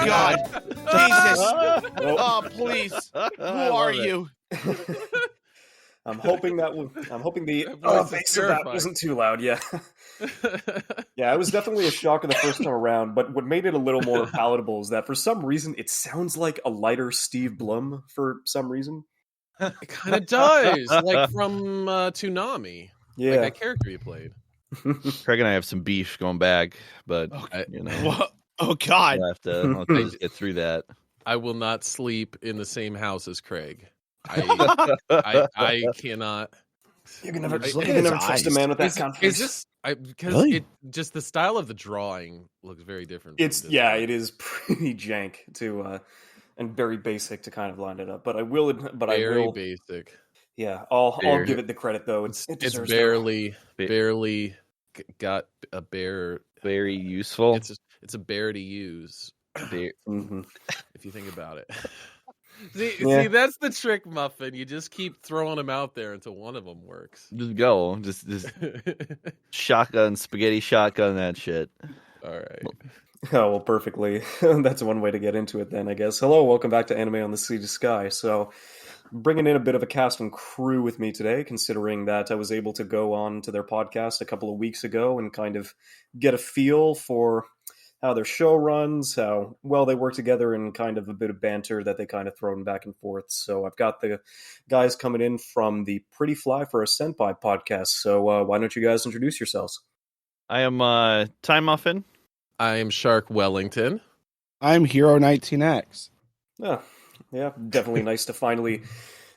God. Jesus. Oh, please. Who are you? I'm hoping the bass of that wasn't too loud. Yeah. Yeah, it was definitely a shocker the first time around, but what made it a little more palatable is that for some reason it sounds like a lighter Steve Blum for some reason. It kind of does, like from Toonami. Yeah. Like that character you played. Craig and I have some beef going back, but Oh God. I'll have to get through that. I will not sleep in the same house as Craig. I cannot. You can never trust a man with that confidence. Is this because Really? it just the style of the drawing looks very different. It is pretty jank to and very basic to kind of line it up. But I will basic. Yeah, I'll give it the credit though. It's barely got a bear. Very useful. It's a bear to use. Mm-hmm. If you think about it. See, that's the trick, Muffin. You just keep throwing them out there until one of them works. Just go. Just spaghetti shotgun that shit. All right. Oh, well, perfectly. That's one way to get into it then, I guess. Hello, welcome back to Anime on the Sea to Sky. So, bringing in a bit of a cast and crew with me today, considering that I was able to go on to their podcast a couple of weeks ago and kind of get a feel for how their show runs, how well they work together, and kind of a bit of banter that they kind of thrown back and forth. So I've got the guys coming in from the Pretty Fly for a Senpai podcast. So why don't you guys introduce yourselves? I am Time Muffin. I am Shark Wellington. I'm Hero 19X. Yeah, definitely nice to finally...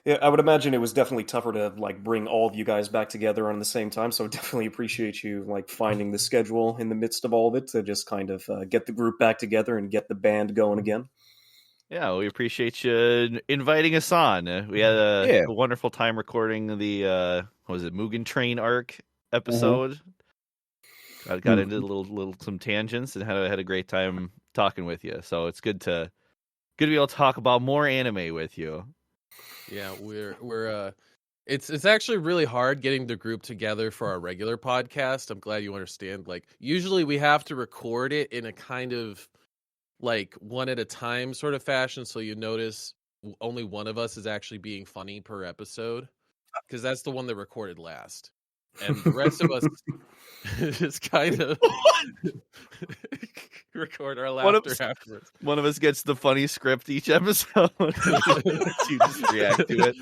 Yeah, I would imagine it was definitely tougher to bring all of you guys back together on the same time, so I definitely appreciate you finding the schedule in the midst of all of it to just kind of get the group back together and get the band going again. Yeah, we appreciate you inviting us on. We had a wonderful time recording the Mugen Train arc episode. Mm-hmm. Got into little some tangents and had a great time talking with you. So it's good to be able to talk about more anime with you. Yeah, we're it's actually really hard getting the group together for our regular podcast. I'm glad you understand. Usually we have to record it in a kind of one at a time sort of fashion, so you notice only one of us is actually being funny per episode, because that's the one that recorded last, and the rest of us just kind of record our laughter afterwards. One of us gets the funny script each episode. You just react to it.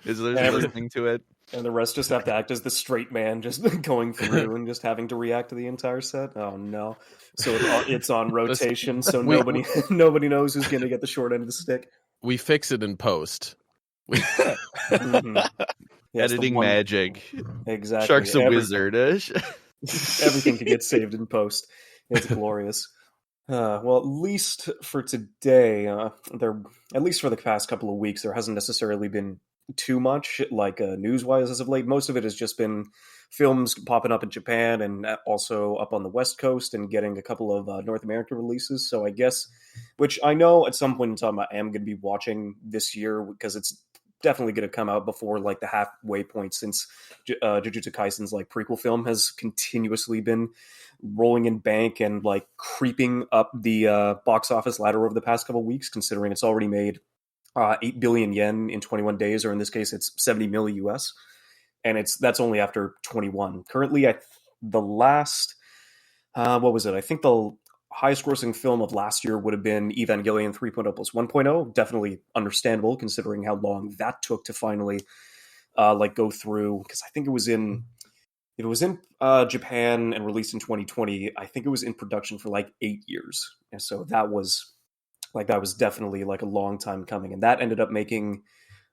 Is listening to it. And the rest just have to act as the straight man just going through and just having to react to the entire set. Oh no. So it's on rotation, so nobody knows who's going to get the short end of the stick. We fix it in post. Mm-hmm. Yes, editing magic. Exactly. Shark's a wizard. Everything can get saved in post. It's glorious. Well, at least for today, at least for the past couple of weeks, there hasn't necessarily been too much news-wise as of late. Most of it has just been films popping up in Japan and also up on the West Coast and getting a couple of North American releases. So I guess, which I know at some point in time I am going to be watching this year because it's definitely going to come out before the halfway point, since Jujutsu Kaisen's prequel film has continuously been rolling in bank and creeping up the box office ladder over the past couple of weeks, considering it's already made 8 billion yen in 21 days, or in this case it's 70 million US, and that's only after 21. Currently, the last what was it? I think the highest grossing film of last year would have been Evangelion 3.0 plus 1.0. Definitely understandable considering how long that took to finally go through, because I think it was in Japan and released in 2020. I think it was in production for 8 years, and so that was definitely a long time coming, and that ended up making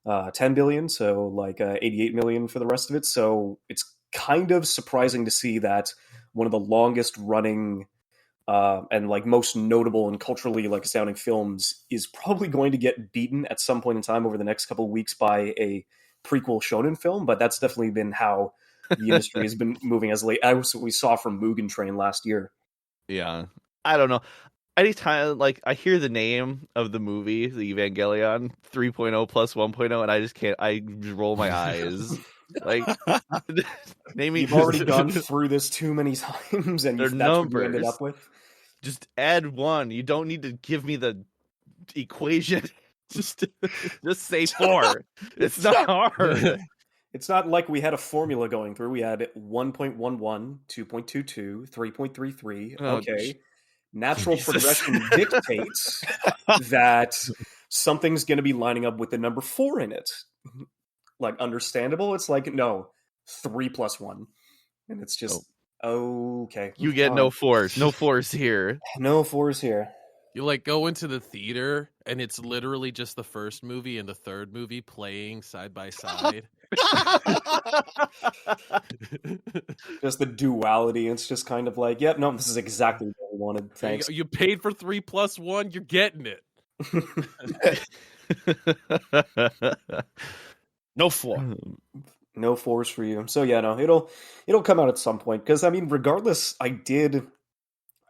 10 billion, so 88 million for the rest of it. So it's kind of surprising to see that one of the longest running and most notable and culturally astounding films is probably going to get beaten at some point in time over the next couple of weeks by a prequel shonen film. But that's definitely been how the industry has been moving as late as we saw from Mugen Train last year. Yeah, I don't know. Anytime I hear the name of the movie, the Evangelion 3.0 plus 1.0, and I just can't. I just roll my eyes. You've already gone through this too many times, and that's what you ended up with. just add 1. You don't need to give me the equation. just say 4. It's not hard. It's not like we had a formula going through. We had 1.11, 2.22, 3.33. Oh, Okay. Natural Jesus. progression dictates that something's going to be lining up with the number 4 in it. Like, understandable? It's like, no, 3 plus 1. And it's just, okay. You get no 4s. No 4s here. No 4s here. You like go into the theater and it's literally just the first movie and the third movie playing side by side. Just the duality. It's just kind of like, yep, no, this is exactly what I wanted. Thanks. You paid for 3 plus 1, you're getting it. No 4. No 4s for you. So yeah, no, it'll come out at some point. Because I mean, regardless, I did,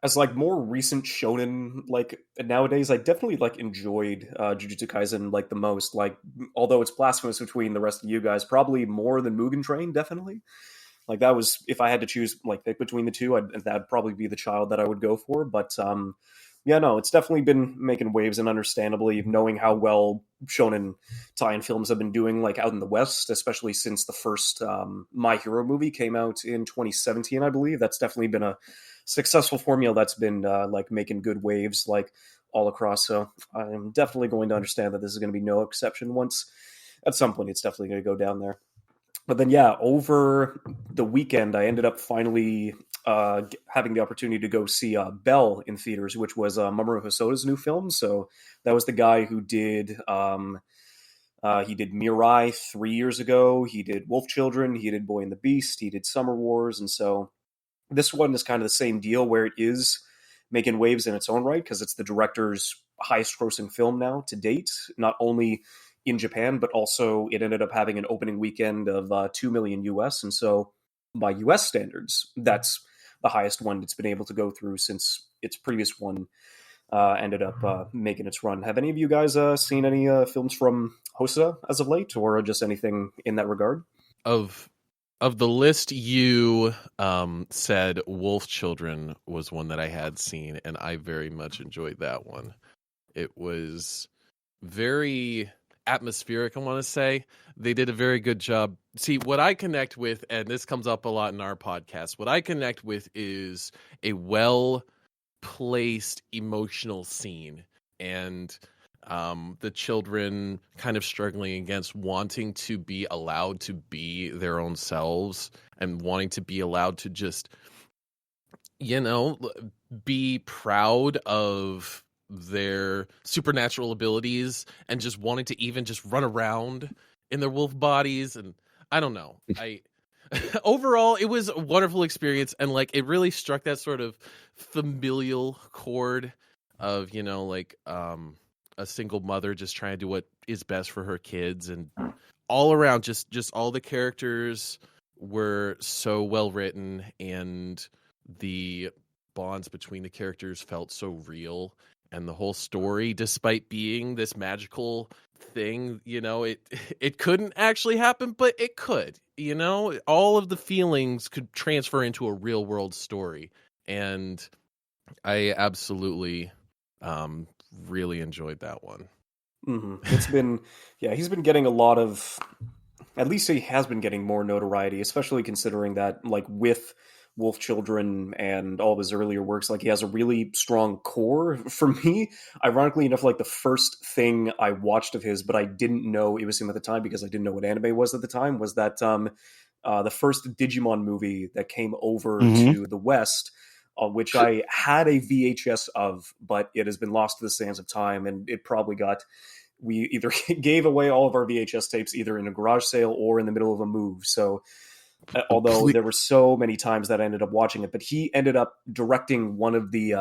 as like more recent shonen, like nowadays, I definitely like enjoyed Jujutsu Kaisen like the most. Like, although it's blasphemous between the rest of you guys, probably more than Mugen Train, definitely. Like that was, if I had to choose, like pick between the two, that'd probably be the child that I would go for. But yeah, no, it's definitely been making waves, and understandably, knowing how well shonen tie-in films have been doing, like out in the West, especially since the first My Hero movie came out in 2017, I believe. That's definitely been a successful formula that's been like making good waves like all across. So I'm definitely going to understand that this is going to be no exception. Once at some point, it's definitely going to go down there. But then, yeah, over the weekend, I ended up finally having the opportunity to go see Bell in theaters, which was Mamoru Hosoda's new film. So that was the guy who did he did Mirai 3 years ago. He did Wolf Children. He did Boy and the Beast. He did Summer Wars. And so this one is kind of the same deal, where it is making waves in its own right, because it's the director's highest grossing film now to date, not only in Japan, but also it ended up having an opening weekend of 2 million US. And so by US standards, that's the highest one it's been able to go through since its previous one ended up making its run. Have any of you guys seen any films from Hosoda as of late, or just anything in that regard? Of the list you said, Wolf Children was one that I had seen, and I very much enjoyed that one. It was very atmospheric, I want to say. They did a very good job. See, what I connect with, and this comes up a lot in our podcast, what I connect with is a well-placed emotional scene, and the children kind of struggling against wanting to be allowed to be their own selves and wanting to be allowed to just, be proud of their supernatural abilities and just wanting to even just run around in their wolf bodies. And I don't know. Overall, it was a wonderful experience, and like it really struck that sort of familial chord of, a single mother just trying to do what is best for her kids, and all around just all the characters were so well written, and the bonds between the characters felt so real. And the whole story, despite being this magical thing, it couldn't actually happen, but it could. All of the feelings could transfer into a real world story, and I absolutely really enjoyed that one. Mm-hmm. It's been, he's been getting a lot of, at least he has been getting more notoriety, especially considering that, like, with Wolf Children and all of his earlier works, like, he has a really strong core. For me, ironically enough, like, the first thing I watched of his, but I didn't know it was him at the time because I didn't know what anime was at the time, was that the first Digimon movie that came over to the West, which I had a VHS of, but it has been lost to the sands of time, and it probably we either gave away all of our VHS tapes either in a garage sale or in the middle of a move. So although there were so many times that I ended up watching it, but he ended up directing one of the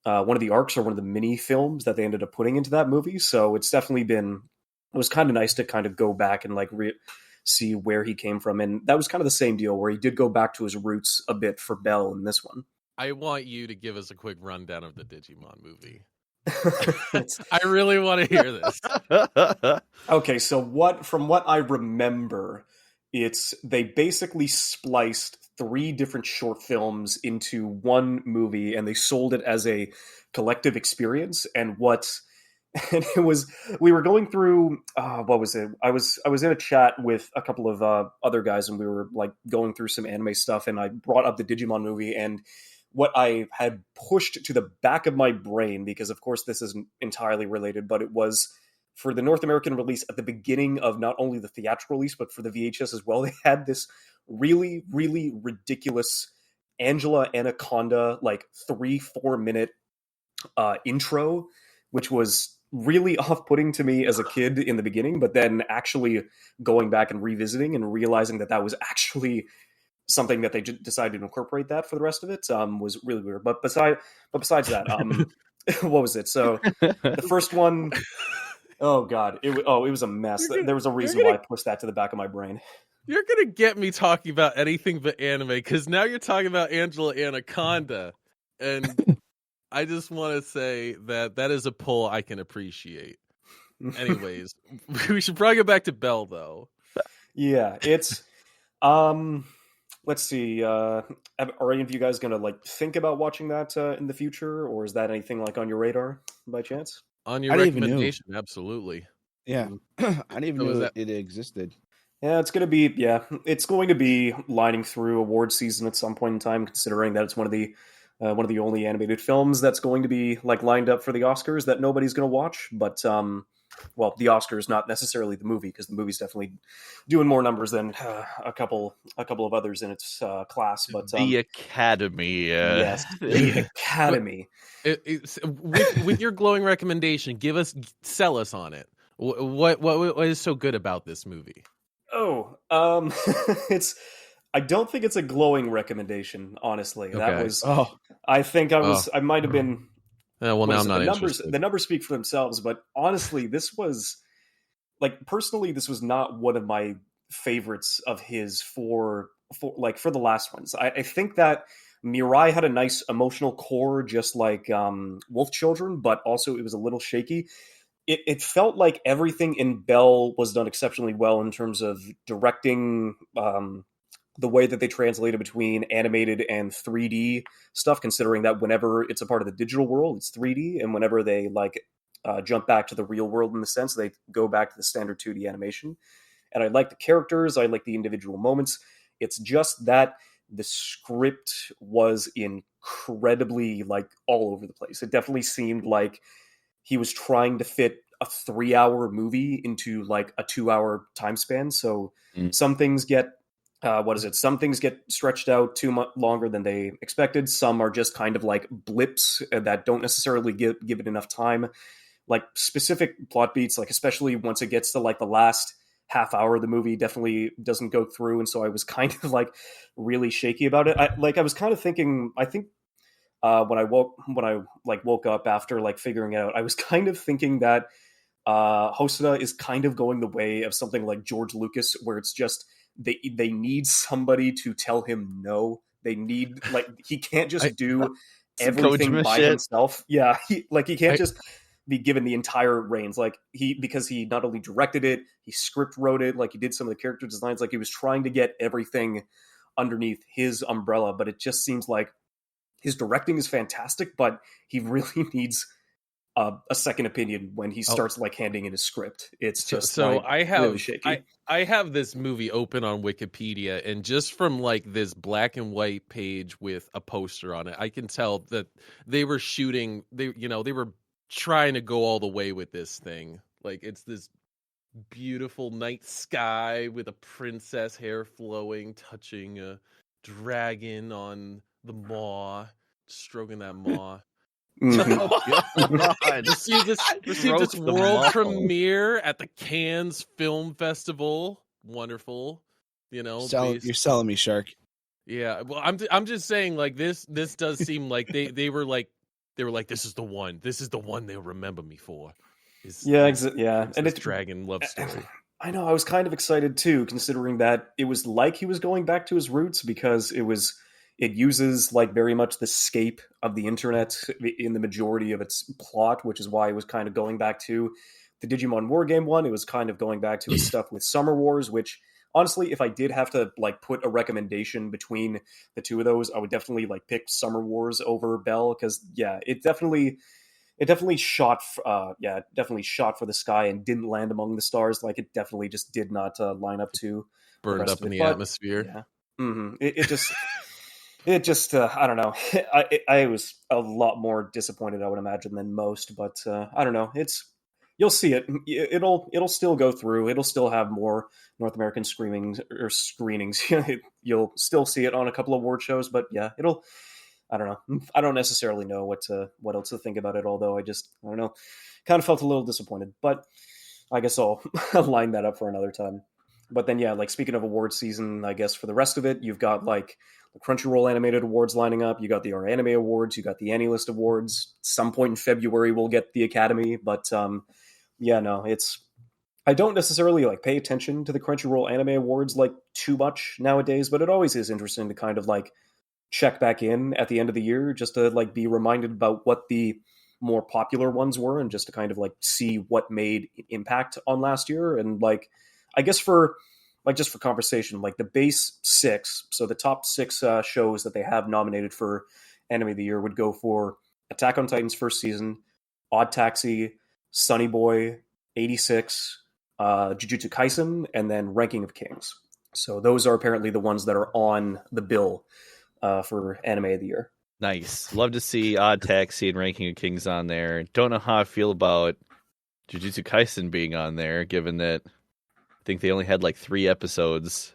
arcs, or one of the mini films that they ended up putting into that movie. So it's definitely it was kind of nice to kind of go back and like see where he came from. And that was kind of the same deal where he did go back to his roots a bit for Bell in this one. I want you to give us a quick rundown of the Digimon movie. I really want to hear this. Okay, so from what I remember, they basically spliced 3 different short films into one movie, and they sold it as a collective experience. And it was, we were going through, what was it? I was in a chat with a couple of other guys, and we were like going through some anime stuff, and I brought up the Digimon movie, and what I had pushed to the back of my brain, because of course this isn't entirely related, but it was for the North American release at the beginning of not only the theatrical release, but for the VHS as well. They had this really, really ridiculous Angela Anaconda, like 3-4 minute intro, which was really off-putting to me as a kid in the beginning, but then actually going back and revisiting and realizing that was actually something that they decided to incorporate that for the rest of it was really weird. But besides that, what was it? So the first one, oh god, it was a mess. There was a reason why I pushed that to the back of my brain. You're gonna get me talking about anything but anime, because now you're talking about Angela Anaconda, and I just want to say that is a pull I can appreciate. Anyways, we should probably go back to Bell, though. Yeah, it's let's see. Are any of you guys gonna like think about watching that in the future, or is that anything like on your radar by chance? On your recommendation, absolutely. Yeah, I didn't even know that it existed. Yeah, it's going to be lining through award season at some point in time, considering that it's one of the only animated films that's going to be like lined up for the Oscars that nobody's going to watch. But well, the Oscars, not necessarily the movie, because the movie's definitely doing more numbers than a couple of others in its class. But the Academy, yes, the Academy. With your glowing recommendation, sell us on it. What is so good about this movie? Oh, I don't think it's a glowing recommendation, honestly. Okay. That was, I think I might have been. Well, now I'm not interested. The numbers speak for themselves, but honestly, this was, like, personally, this was not one of my favorites of his for the last ones. I think that Mirai had a nice emotional core, just like Wolf Children, but also it was a little shaky. It felt like everything in Bell was done exceptionally well in terms of directing, the way that they translated between animated and 3D stuff, considering that whenever it's a part of the digital world, it's 3D, and whenever they jump back to the real world in the sense, they go back to the standard 2D animation. And I like the characters, I like the individual moments. It's just that the script was incredibly all over the place. It definitely seemed like he was trying to fit a 3-hour movie into a 2-hour time span. So some things get some things get stretched out too much longer than they expected. Some are just kind of like blips that don't necessarily give it enough time. Like specific plot beats, especially once it gets to the last half hour of the movie, definitely doesn't go through. And so I was kind of really shaky about it. I was kind of thinking, I think when I woke up after figuring it out, I was kind of thinking that Hosoda is kind of going the way of something like George Lucas, where it's just they need somebody to tell him no. They need he can't just do everything by himself. Yeah, he can't just be given the entire reins. Because he not only directed it, he script wrote it. He did some of the character designs. He was trying to get everything underneath his umbrella. But it just seems like his directing is fantastic, but he really needs a second opinion when he starts handing in his script. It's just I have really shaky. I have this movie open on Wikipedia, and just from this black and white page with a poster on it, I can tell that they were shooting. They were trying to go all the way with this thing. It's this beautiful night sky with a princess, hair flowing, touching a dragon on the maw, stroking that maw. Mm-hmm. Received this world premiere at the Cannes Film Festival. Wonderful, You're selling me, Shark. Yeah, well, I'm just saying, this does seem like they were like this is the one they'll remember me for. And it's dragon love story. I know. I was kind of excited too, considering that it was he was going back to his roots, because it uses very much the scape of the internet in the majority of its plot, which is why it was kind of going back to the Digimon War Game one. It was kind of going back to its stuff with Summer Wars, which honestly, if I did have to like put a recommendation between the two of those, I would definitely like pick Summer Wars over Bell, because it definitely shot definitely shot for the sky and didn't land among the stars. Like, it definitely just did not line up to burned the rest up of in it. the atmosphere. Yeah. It just I don't know. I was a lot more disappointed, I would imagine, than most, but I don't know. You'll see it. It'll still go through. It'll still have more North American screenings. You'll still see it on a couple of award shows, but yeah, it'll. I don't know. I don't necessarily know what else to think about it. Although I don't know. Kind of felt a little disappointed, but I guess I'll line that up for another time. But then, yeah, like speaking of award season, I guess for the rest of it, you've got like the Crunchyroll Animated Awards lining up. You got the Our Anime Awards. You got the AniList Awards. Some point in February, we'll get the Academy. But I don't necessarily like pay attention to the Crunchyroll Anime Awards like too much nowadays. But it always is interesting to kind of like check back in at the end of the year just to like be reminded about what the more popular ones were, and just to kind of like see what made impact on last year. And like, I guess for like, just for conversation, like the base six, so the top six shows that they have nominated for Anime of the Year would go for Attack on Titan's first season, Odd Taxi, Sunny Boy, 86, Jujutsu Kaisen, and then Ranking of Kings. So those are apparently the ones that are on the bill for Anime of the Year. Nice. Love to see Odd Taxi and Ranking of Kings on there. Don't know how I feel about Jujutsu Kaisen being on there, given that I think they only had like 3 episodes.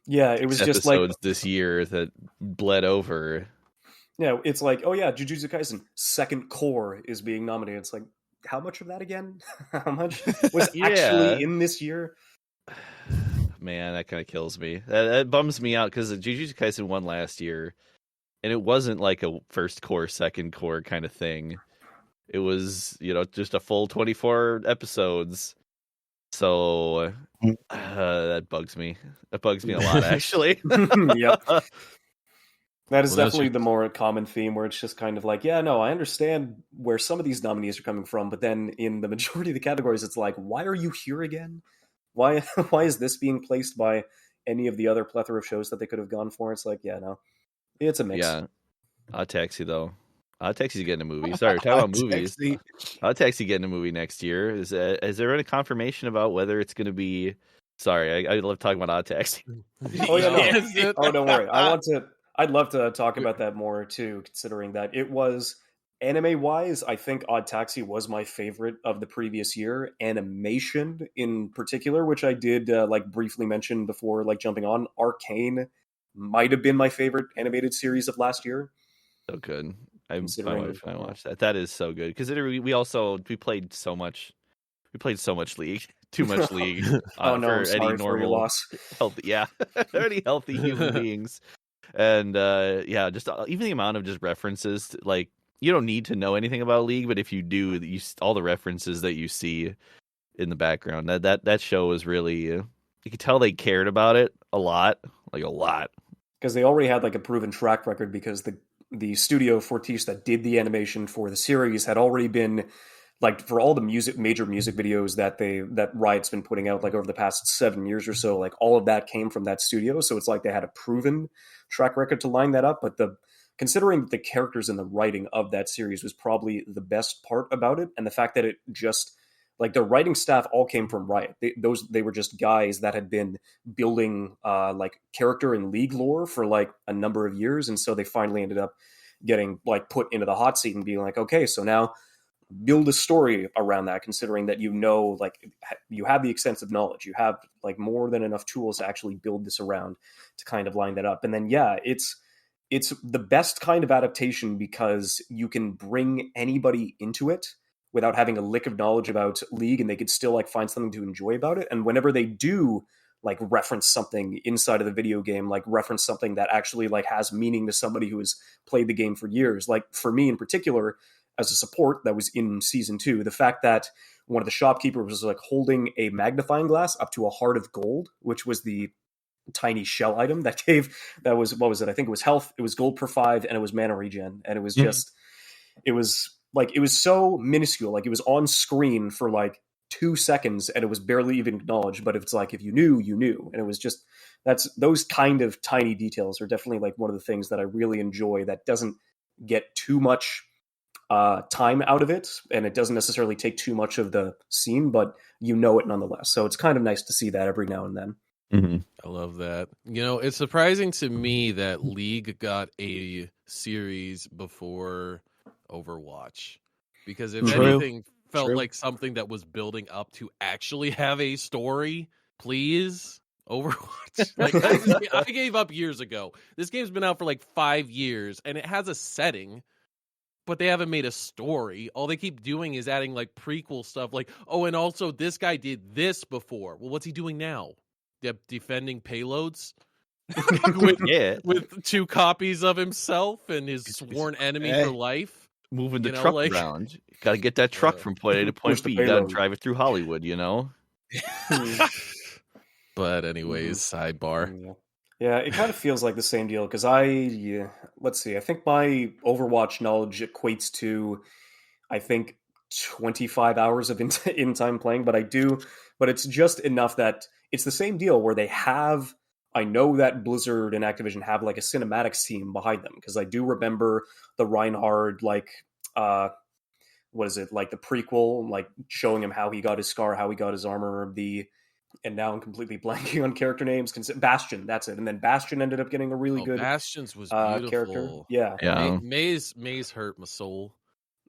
Yeah, it was just like this year that bled over. Yeah, it's like, oh yeah, Jujutsu Kaisen second core is being nominated. It's like, how much of that again? How much was actually in this year? Man, that kind of kills me. That bums me out, because Jujutsu Kaisen won last year, and it wasn't like a first core, second core kind of thing. It was, just a full 24 episodes. So that bugs me. It bugs me a lot, actually. Yep. That is definitely the more common theme, where it's just kind of like, yeah, no, I understand where some of these nominees are coming from, but then in the majority of the categories, it's like, why are you here again? Why is this being placed by any of the other plethora of shows that they could have gone for? It's like, yeah, no, it's a mix. Yeah, Odd Taxi though. Odd Taxi's getting a movie. Sorry, talking about movies. Odd Taxi getting a movie next year. Is there any confirmation about whether it's going to be? Sorry, I love talking about Odd Taxi. Oh yeah, no. Oh, don't worry. I'd love to talk about that more too, considering that it was anime-wise, I think Odd Taxi was my favorite of the previous year. Animation in particular, which I did like briefly mention before, like jumping on, Arcane might have been my favorite animated series of last year. So good. My wife and I watched that. That is so good. Considering we played so much. We played so much League. Too much League. Oh no, for any normal, healthy, any healthy human beings. And just even the amount of just references, like, you don't need to know anything about League, but if you do, all the references that you see in the background, that show was really, you could tell they cared about it a lot. Because they already had like a proven track record, because the studio Fortiche that did the animation for the series had already been, like, for all the major music videos that Riot's been putting out, like, over the past 7 years or so, like, all of that came from that studio. So it's like they had a proven track record to line that up. But considering the characters and the writing of that series was probably the best part about it, and the fact that it just, like, the writing staff all came from Riot. They were just guys that had been building like character and League lore for like a number of years, and so they finally ended up getting like put into the hot seat and being like, okay, so now build a story around that, considering that like you have the extensive knowledge, you have like more than enough tools to actually build this around to kind of line that up. And then it's the best kind of adaptation, because you can bring anybody into it without having a lick of knowledge about League, and they could still like find something to enjoy about it. And whenever they do like reference something inside of the video game, like reference something that actually like has meaning to somebody who has played the game for years, like for me in particular, as a support that was in season 2, the fact that one of the shopkeepers was like holding a magnifying glass up to a heart of gold, which was the tiny shell item that was, what was it? I think it was health, it was gold per 5, and it was mana regen. And it was just, it was so minuscule. Like, it was on screen for like 2 seconds and it was barely even acknowledged, but it's like if you knew, you knew. And it was just those kind of tiny details are definitely like one of the things that I really enjoy that doesn't get too much time out of it, and it doesn't necessarily take too much of the scene, but you know it nonetheless. So it's kind of nice to see that every now and then. Mm-hmm. I love that. It's surprising to me that League got a series before Overwatch, because if anything felt like something that was building up to actually have a story, please. Overwatch. Like I gave up years ago. This game's been out for like 5 years and it has a setting, but they haven't made a story. All they keep doing is adding like prequel stuff like, oh, and also this guy did this before. Well, what's he doing now? Defending payloads? with 2 copies of himself and his sworn enemy for life. Moving the truck around. Got to get that truck from point A to point B. You got to drive it through Hollywood, But anyways, sidebar. Yeah, it kind of feels like the same deal because let's see, I think my Overwatch knowledge equates to, I think, 25 hours of in-time playing, but it's just enough that it's the same deal where I know that Blizzard and Activision have like a cinematics team behind them because I do remember the Reinhardt, like, what is it, like the prequel, like showing him how he got his scar, how he got his armor, and now I'm completely blanking on character names. Bastion, that's it. And then Bastion ended up getting a really good Bastion's was beautiful. Character. Yeah. Maze hurt my soul.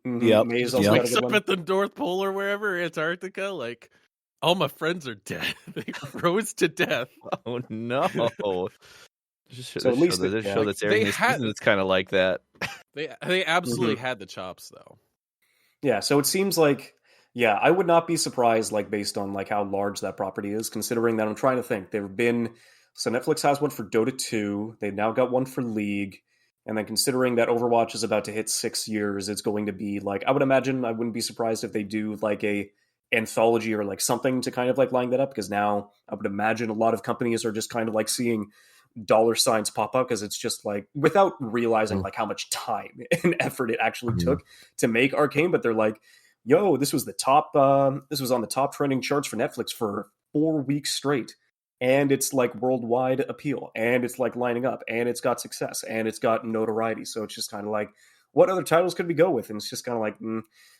Mm-hmm. Yep. Maze also wakes up at the North Pole or wherever, Antarctica, like, all my friends are dead. They froze to death. Oh no. So at least the show that's airing this season, it's kind of like that. They absolutely had the chops though. Yeah, so it seems like, yeah, I would not be surprised, like, based on, like, how large that property is, considering that I'm trying to think. So Netflix has one for Dota 2, they've now got one for League, and then considering that Overwatch is about to hit 6 years, it's going to be, like, I wouldn't be surprised if they do, like, a anthology or, like, something to kind of, like, line that up, because now I would imagine a lot of companies are just kind of, like, seeing dollar signs pop up, because it's just, like, without realizing, like, how much time and effort it actually took to make Arcane, but they're like, yo, this was on the top trending charts for Netflix for 4 weeks straight. And it's like worldwide appeal. And it's like lining up. And it's got success. And it's got notoriety. So it's just kind of like, what other titles could we go with? And it's just kind of like,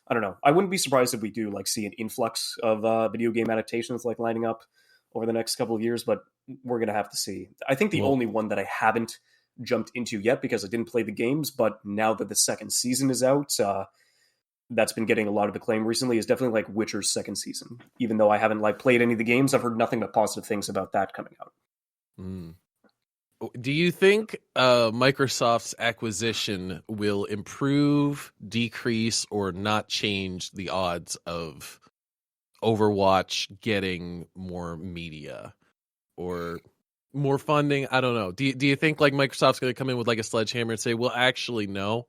I don't know. I wouldn't be surprised if we do like see an influx of video game adaptations like lining up over the next couple of years. But we're going to have to see. I think the only one that I haven't jumped into yet because I didn't play the games. But now that the second season is out, that's been getting a lot of acclaim recently is definitely like Witcher's second season. Even though I haven't like played any of the games, I've heard nothing but positive things about that coming out. Do you think Microsoft's acquisition will improve, decrease, or not change the odds of Overwatch getting more media or more funding? I don't know. Do you think like Microsoft's going to come in with like a sledgehammer and say, well, actually, no?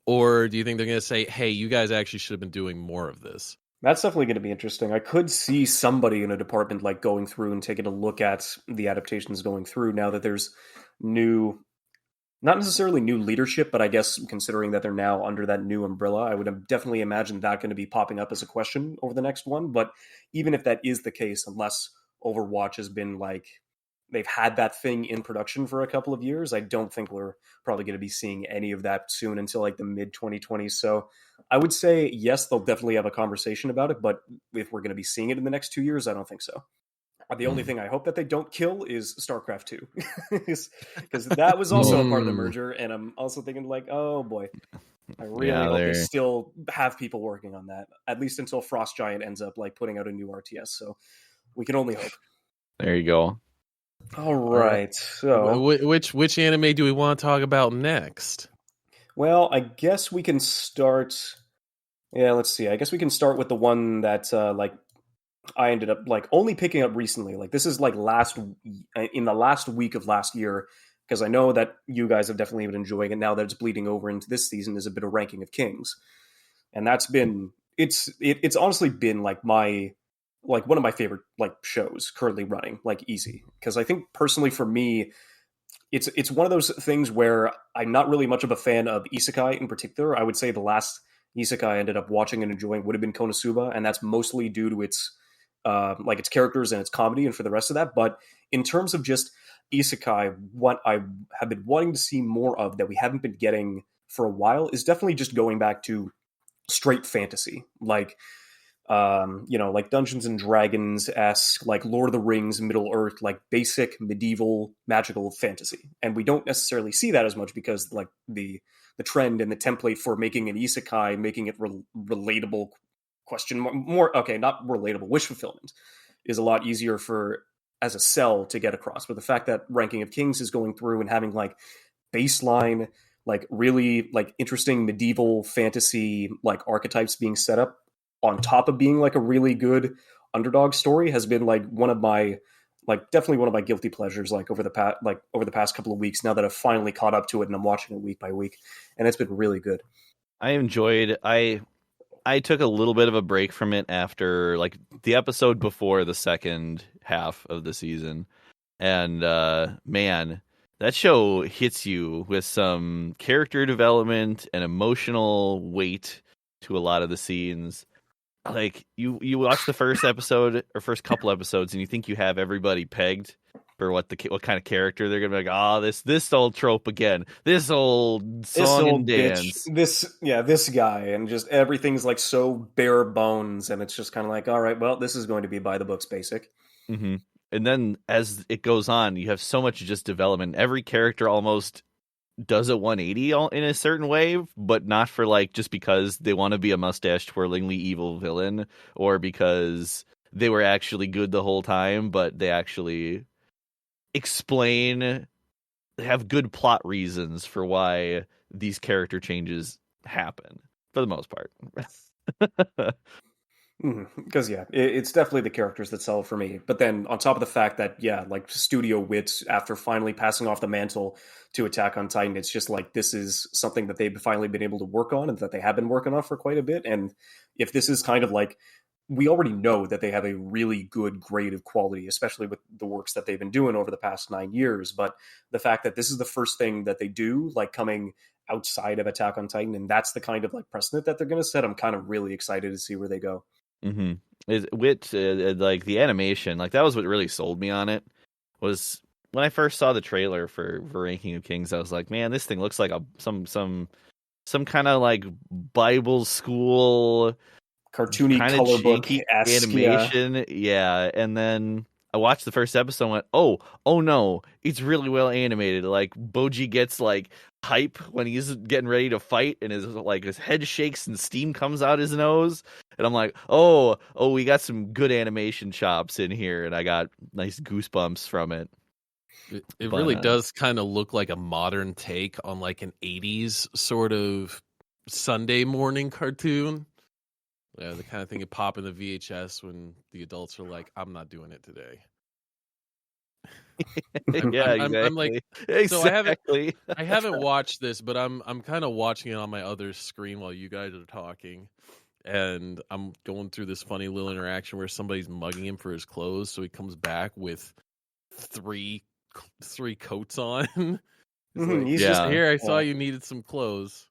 Or do you think they're going to say, hey, you guys actually should have been doing more of this? That's definitely going to be interesting. I could see somebody in a department like going through and taking a look at the adaptations going through now that there's not necessarily new leadership, but I guess considering that they're now under that new umbrella, I would definitely imagine that going to be popping up as a question over the next one. But even if that is the case, unless Overwatch has been like, they've had that thing in production for a couple of years, I don't think we're probably going to be seeing any of that soon until like the mid-2020s. So I would say, yes, they'll definitely have a conversation about it, but if we're going to be seeing it in the next 2 years, I don't think so. The only thing I hope that they don't kill is StarCraft 2, because that was also a part of the merger, and I'm also thinking like, oh boy, I really hope they still have people working on that, at least until Frost Giant ends up like putting out a new RTS, so we can only hope. There you go. All right. So, which anime do we want to talk about next? Well, I guess we can start. Yeah, let's see. I guess we can start with the one that like I ended up like only picking up recently. Like this is like in the last week of last year, because I know that you guys have definitely been enjoying it. Now that it's bleeding over into this season, is a bit of Ranking of Kings, and that's been it's honestly been like one of my favorite like shows currently running, like easy. Because I think personally for me, it's one of those things where I'm not really much of a fan of isekai in particular. I would say the last isekai I ended up watching and enjoying would have been Konosuba, and that's mostly due to its its characters and its comedy, and for the rest of that. But in terms of just isekai, what I have been wanting to see more of that we haven't been getting for a while is definitely just going back to straight fantasy, like like Dungeons and Dragons esque, like Lord of the Rings, Middle Earth, like basic medieval magical fantasy. And we don't necessarily see that as much because like the trend and the template for making an isekai, making it relatable question more okay, not relatable, wish fulfillment is a lot easier for as a sell to get across. But the fact that Ranking of Kings is going through and having like baseline like really like interesting medieval fantasy like archetypes being set up on top of being like a really good underdog story has been like one of my definitely one of my guilty pleasures like over the past couple of weeks now that I've finally caught up to it and I'm watching it week by week, and it's been really good. I enjoyed I took a little bit of a break from it after like the episode before the second half of the season, and man, that show hits you with some character development and emotional weight to a lot of the scenes. Like you watch the first episode or first couple episodes and you think you have everybody pegged for what kind of character they're gonna be like, this old trope again, this old song and dance, this guy, and just everything's like so bare bones, and it's just kind of like, all right, well, this is going to be by the books basic. Mm-hmm. And then as it goes on, you have so much just development. Every character almost does a 180 in a certain way, but not for like just because they want to be a mustache twirlingly evil villain or because they were actually good the whole time, but they actually have good plot reasons for why these character changes happen for the most part. Because it's definitely the characters that sell for me. But then on top of the fact that like studio wits, after finally passing off the mantle to Attack on Titan, it's just like this is something that they've finally been able to work on and that they have been working on for quite a bit. And if this is kind of like, we already know that they have a really good grade of quality, especially with the works that they've been doing over the past 9 years. But the fact that this is the first thing that they do, like coming outside of Attack on Titan, and that's the kind of like precedent that they're going to set, I'm kind of really excited to see where they go. Mm-hmm. Like the animation, like that was what really sold me on it. Was when I first saw the trailer for Ranking of Kings, I was like, man, this thing looks like some kind of like Bible school cartoony color book animation. Yeah. And then I watched the first episode and went, oh no, it's really well animated. Like Boji gets like hype when he's getting ready to fight and his head shakes and steam comes out his nose. And I'm like, oh, we got some good animation chops in here, and I got nice goosebumps from it. It really does kind of look like a modern take on like an 80s sort of Sunday morning cartoon. Yeah, the kind of thing you pop in the VHS when the adults are like, I'm not doing it today. Yeah, exactly. I'm like, exactly. So I haven't watched this, but I'm kind of watching it on my other screen while you guys are talking. And I'm going through this funny little interaction where somebody's mugging him for his clothes, so he comes back with three coats on. Like, he's just here. I saw you needed some clothes.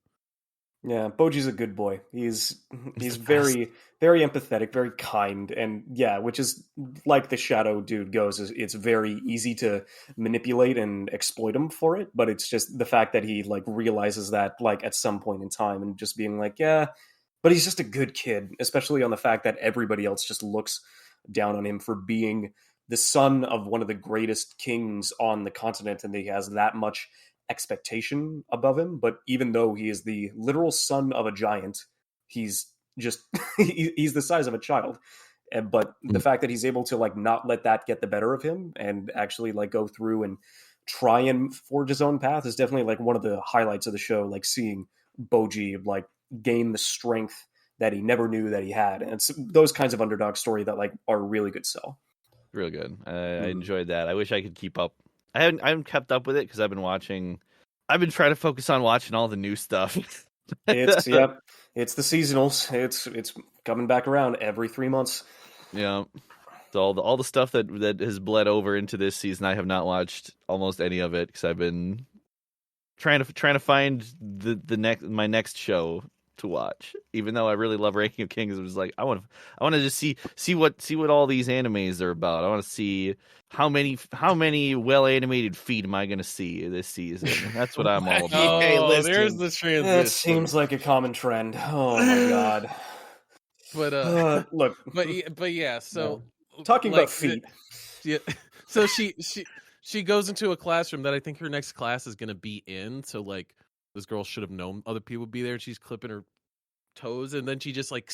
Yeah, Boji's a good boy. He's very very empathetic, very kind, and which is like the Shadow dude goes. It's very easy to manipulate and exploit him for it, but it's just the fact that he like realizes that like at some point in time and just being like, but he's just a good kid, especially on the fact that everybody else just looks down on him for being the son of one of the greatest kings on the continent, and he has that much expectation above him. But even though he is the literal son of a giant, he's just he's the size of a child. But the fact that he's able to like not let that get the better of him and actually like go through and try and forge his own path is definitely like one of the highlights of the show, like seeing Boji like gain the strength that he never knew that he had. And it's those kinds of underdog story that like are a really good sell. Real good. I enjoyed that. I wish I could keep up. I haven't kept up with it because I've been trying to focus on watching all the new stuff. It's the seasonals. It's coming back around every 3 months. Yeah. So all the stuff that has bled over into this season, I have not watched almost any of it because I've been trying to find my next show to watch. Even though I really love Ranking of Kings, it was like I want to just see what all these animes are about. I want to see how many well animated feet am I going to see this season. That's what I'm all about. Oh, there's the transition. That seems like a common trend. Oh my god. But look, but yeah. So talking about feet. Yeah. So she goes into a classroom that I think her next class is going to be in. So like this girl should have known other people would be there. And she's clipping her toes, and then she just like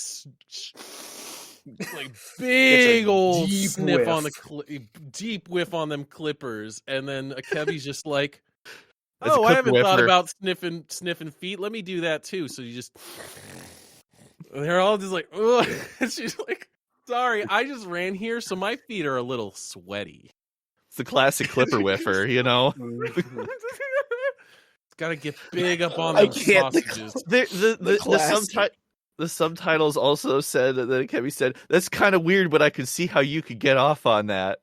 big old sniff whiff on the deep whiff on them clippers, and then Akebi's just like, "Oh, I haven't thought about sniffing feet. Let me do that too." So you just, and they're all just like, "Ugh." And she's like, "Sorry, I just ran here, so my feet are a little sweaty." It's the classic clipper whiffer, you know. Got to get big up on those sausages. The subtitles also said that Kevin said, "That's kind of weird, but I could see how you could get off on that."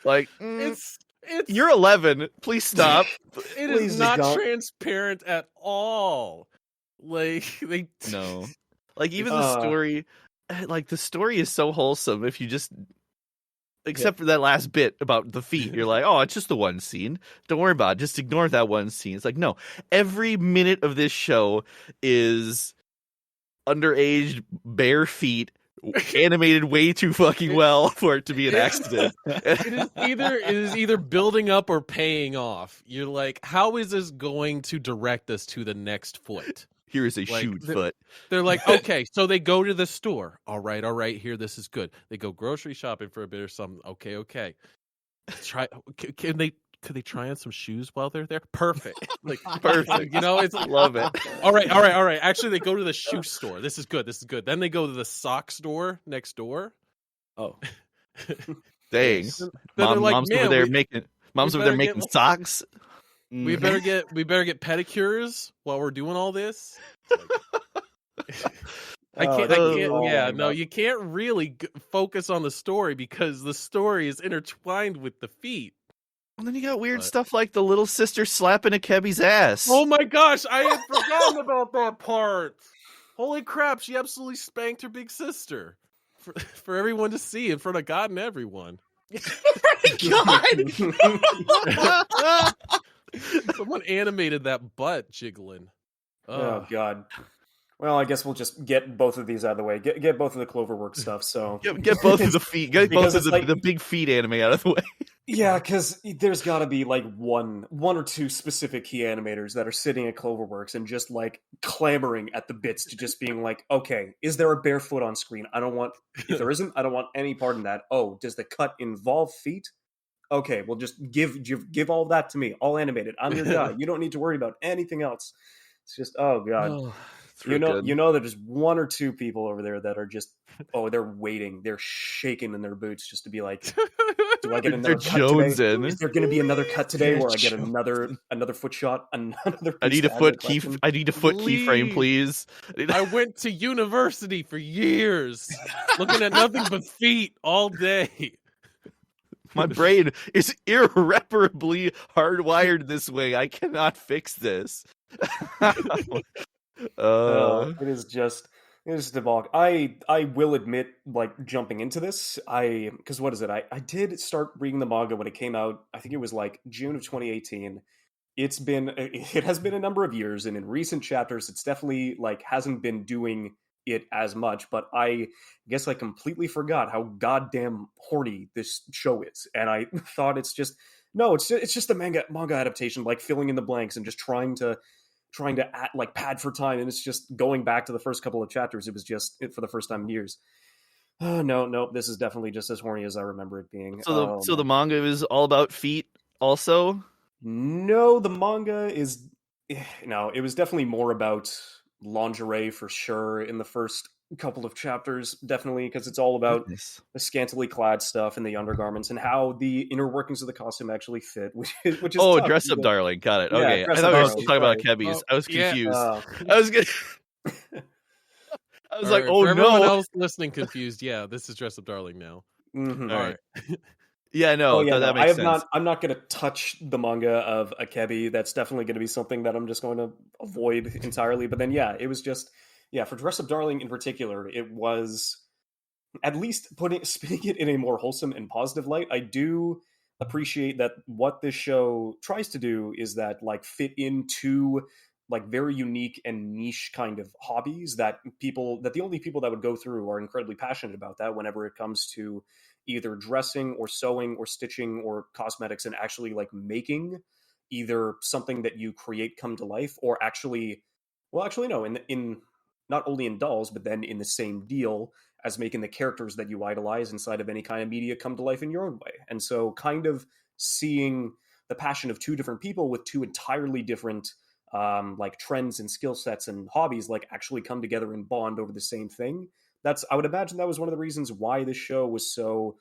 Like, it's you're 11. Please stop. It is not transparent at all. Like no, like even the story, like the story is so wholesome. If you just. Except for that last bit about the feet. You're like, oh, it's just the one scene. Don't worry about it. Just ignore that one scene. It's like, no. Every minute of this show is underage bare feet animated way too fucking well for it to be an accident. It is either building up or paying off. You're like, how is this going to direct us to the next foot? Here is a shoot foot. They're like, okay, so they go to the store. All right, here, this is good. They go grocery shopping for a bit or something. Okay. Could they try on some shoes while they're there? Perfect. Like perfect. You know, it's love it. All right. Actually, they go to the shoe store. This is good. Then they go to the sock store next door. Oh. Dang. Mom's over there making socks. We better get pedicures while we're doing all this. I can't. No, you can't really focus on the story because the story is intertwined with the feet. And then you got weird stuff like the little sister slapping Akebi's ass. Oh my gosh, I had forgotten about that part. Holy crap, she absolutely spanked her big sister for everyone to see in front of God and everyone. God. Someone animated that butt jiggling. Oh god. Well, I guess we'll just get both of these out of the way. Get both of the Cloverworks stuff. So get both of the feet. Get both of the big feet anime out of the way. Yeah, because there's got to be like one or two specific key animators that are sitting at Cloverworks and just like clamoring at the bits to just being like, okay, is there a barefoot on screen? If there isn't, I don't want any part in that. Oh, does the cut involve feet? Okay, well, just give all that to me. All animated. I'm your guy. You don't need to worry about anything else. It's just, oh god. Oh, you know that there's one or two people over there that are just, they're waiting. They're shaking in their boots just to be like, do I get another cut today? Is there going to be another cut today where I get another foot shot? Another. I need a foot keyframe, please. I went to university for years, looking at nothing but feet all day. My brain is irreparably hardwired this way. I cannot fix this. It is just a balk. I will admit, like, jumping into this, because what is it? I did start reading the manga when it came out. I think it was like June of 2018. It has been a number of years, and in recent chapters, it's definitely like hasn't been doing it as much, but I guess I completely forgot how goddamn horny this show is, and I thought it's just a manga adaptation, like filling in the blanks and just trying to like pad for time, and it's just going back to the first couple of chapters. It was just for the first time in years. Oh no, this is definitely just as horny as I remember it being. So the manga is all about feet, also. No, the manga is it was definitely more about lingerie for sure in the first couple of chapters, definitely, because it's all about the scantily clad stuff and the undergarments and how the inner workings of the costume actually fit, which is tough. Dress up darling, got it. Okay, I thought we were talking about Kebi's. I was confused. I was good. I was like, for everyone else listening confused, yeah, this is Dress Up Darling now. Mm-hmm. All right. Yeah, no, that makes sense. I'm not going to touch the manga of Akebi. That's definitely going to be something that I'm just going to avoid entirely. But then, it was just, for Dress Up Darling in particular, it was at least spinning it in a more wholesome and positive light. I do appreciate that what this show tries to do is that like fit into like very unique and niche kind of hobbies that the only people that would go through are incredibly passionate about that whenever it comes to either dressing or sewing or stitching or cosmetics, and actually like making either something that you create come to life or actually no, in not only in dolls but then in the same deal as making the characters that you idolize inside of any kind of media come to life in your own way. And so kind of seeing the passion of two different people with two entirely different like trends and skill sets and hobbies like actually come together and bond over the same thing. I would imagine that was one of the reasons why this show was so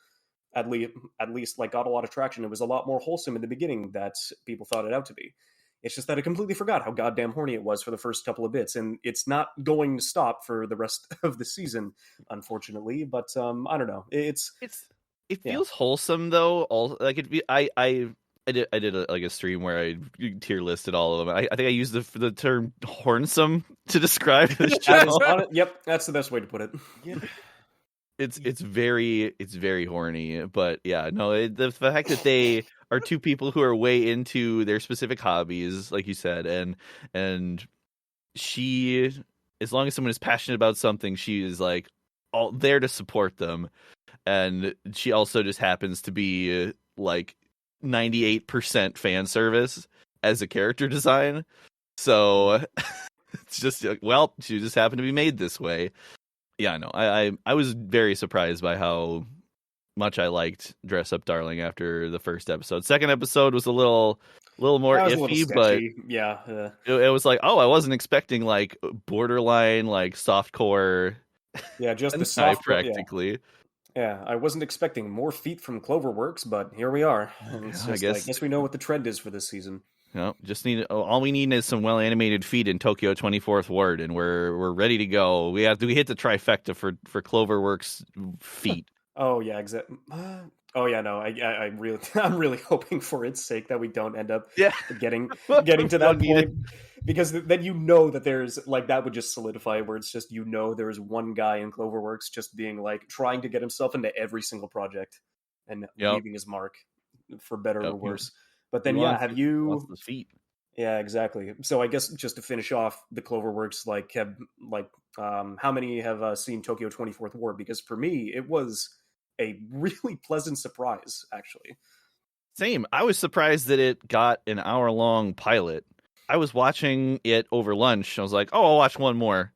at least like got a lot of traction. It was a lot more wholesome in the beginning that people thought it out to be. It's just that I completely forgot how goddamn horny it was for the first couple of bits, and it's not going to stop for the rest of the season, unfortunately. But I don't know. It feels wholesome though. All like I did a stream where I tier listed all of them. I think I used the term hornsome to describe the show. Yep, that's the best way to put it. Yeah. It's very horny, but yeah, no, the fact that they are two people who are way into their specific hobbies, like you said, and she, as long as someone is passionate about something, she is like all there to support them, and she also just happens to be like 98% fan service as a character design, so it's just like, well, she just happened to be made this way. Yeah, no, I was very surprised by how much I liked Dress Up Darling after the first episode. Second episode was a little more iffy, but it was like, oh, I wasn't expecting like borderline like softcore. Yeah, just the soft practically. Yeah, I wasn't expecting more feet from Cloverworks, but here we are. I guess we know what the trend is for this season. No, all we need is some well animated feet in Tokyo 24th Ward, and we're ready to go. We hit the trifecta for Cloverworks feet. Oh yeah, exactly. Oh yeah, no, I'm really hoping for its sake that we don't end up getting to that point, because then that there's like that would just solidify where it's just there's one guy in Cloverworks just being like trying to get himself into every single project and leaving his mark for better or worse. But then, have you? The feet. Yeah, exactly. So I guess just to finish off the Cloverworks, how many have seen Tokyo 24th Ward? Because for me, it was a really pleasant surprise, actually. Same. I was surprised that it got an hour-long pilot. I was watching it over lunch. I was like, oh, I'll watch one more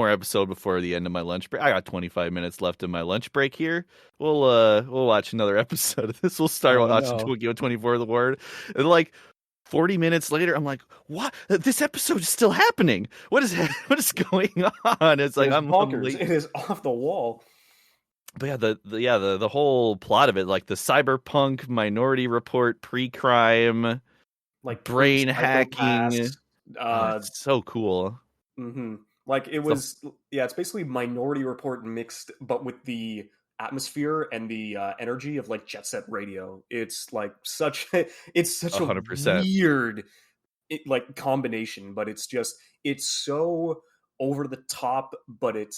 episode before the end of my lunch break. I got 25 minutes left in my lunch break here. We'll watch another episode of this. We'll start watching Tokyo 24 The Ward. And like 40 minutes later, I'm like, what? This episode is still happening. What is going on? It's like I'm bonkers. It is off the wall. But the whole plot of it, like the cyberpunk Minority Report pre-crime, like brain hacking, it's so cool. Mm-hmm. Like it was, it's basically Minority Report mixed, but with the atmosphere and the energy of like Jet Set Radio. It's like such a 100%. Weird like combination, but it's so over the top, but it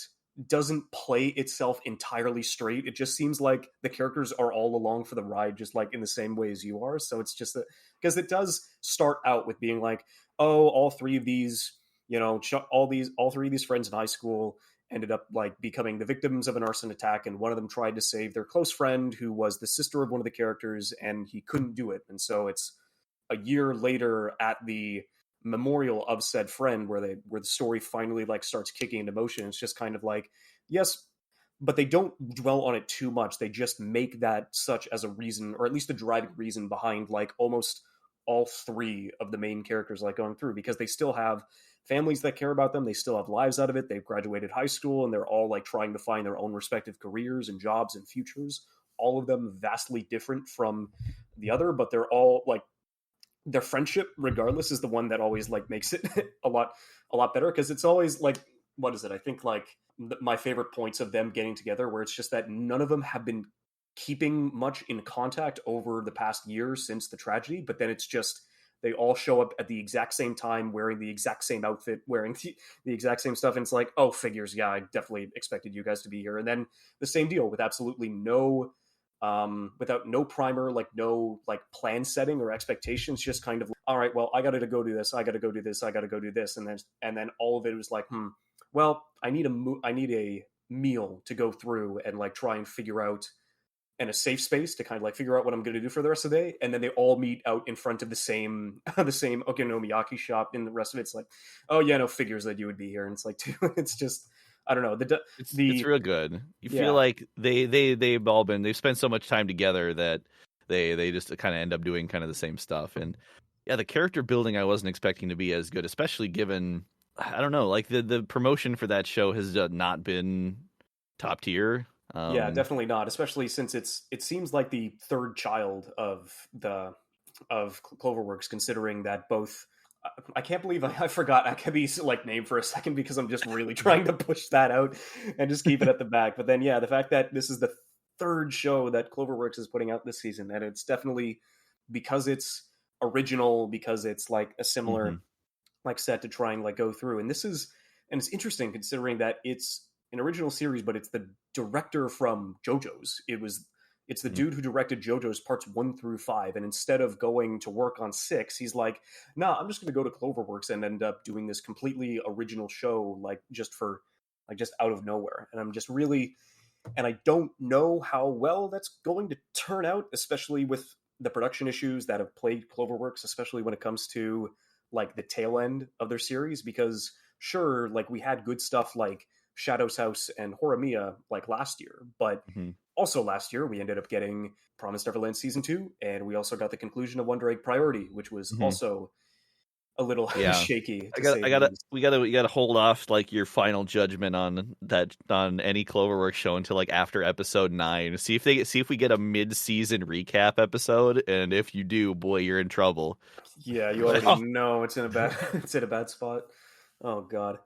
doesn't play itself entirely straight. It just seems like the characters are all along for the ride, just like in the same way as you are. So it's just that, because it does start out with being like, oh, all three of these, all three of these friends in high school ended up like becoming the victims of an arson attack, and one of them tried to save their close friend who was the sister of one of the characters, and he couldn't do it. And so it's a year later at the memorial of said friend where the story finally like starts kicking into motion. It's just kind of like, yes, but they don't dwell on it too much. They just make that such as a reason, or at least a driving reason behind like almost all three of the main characters like going through, because they still have families that care about them. They still have lives out of it. They've graduated high school and they're all like trying to find their own respective careers and jobs and futures. All of them vastly different from the other, but they're all like, their friendship regardless is the one that always like makes it a lot better, because it's always like, what is it? I think like my favorite points of them getting together where it's just that none of them have been keeping much in contact over the past year since the tragedy, but then it's just they all show up at the exact same time wearing the exact same outfit, wearing the exact same stuff, and it's like, oh, figures, yeah, I definitely expected you guys to be here. And then the same deal with absolutely no without no primer, like no like plan setting or expectations, just kind of, all right, well, I gotta go do this, I gotta go do this, I gotta go do this, and then all of it was like, well, I need a meal to go through and like try and figure out, and a safe space to kind of like figure out what I'm going to do for the rest of the day. And then they all meet out in front of the same okonomiyaki shop, and the rest of it's like, oh yeah, no, figures that you would be here. And it's like, it's just, I don't know. It's real good. You feel like they've spent so much time together that they just kind of end up doing kind of the same stuff. And yeah, the character building I wasn't expecting to be as good, especially given, I don't know, like the promotion for that show has not been top tier. Yeah, definitely not. Especially since it seems like the third child of Cloverworks, considering that both. I can't believe I forgot Akebi's like name for a second, because I'm just really trying to push that out and just keep it at the back. But then, yeah, the fact that this is the third show that Cloverworks is putting out this season, and it's definitely because it's original, because it's like a similar like set to try and like go through. And it's interesting considering that it's an original series, but it's the director from JoJo's. It's the dude who directed JoJo's parts 1 through 5, and instead of going to work on 6, he's like, "Nah, I'm just going to go to Cloverworks and end up doing this completely original show, like just out of nowhere." And I'm just really, and I don't know how well that's going to turn out, especially with the production issues that have plagued Cloverworks, especially when it comes to like the tail end of their series. Because sure, like we had good stuff like Shadow's House and Horimiya like last year, but also last year we ended up getting Promised Neverland Season 2, and we also got the conclusion of Wonder Egg Priority, which was also a little shaky. We gotta hold off like your final judgment on any Cloverworks show until like after episode 9. See if we get a mid-season recap episode, and if you do, boy, you're in trouble. Yeah, you already know it's in a bad spot. Oh god.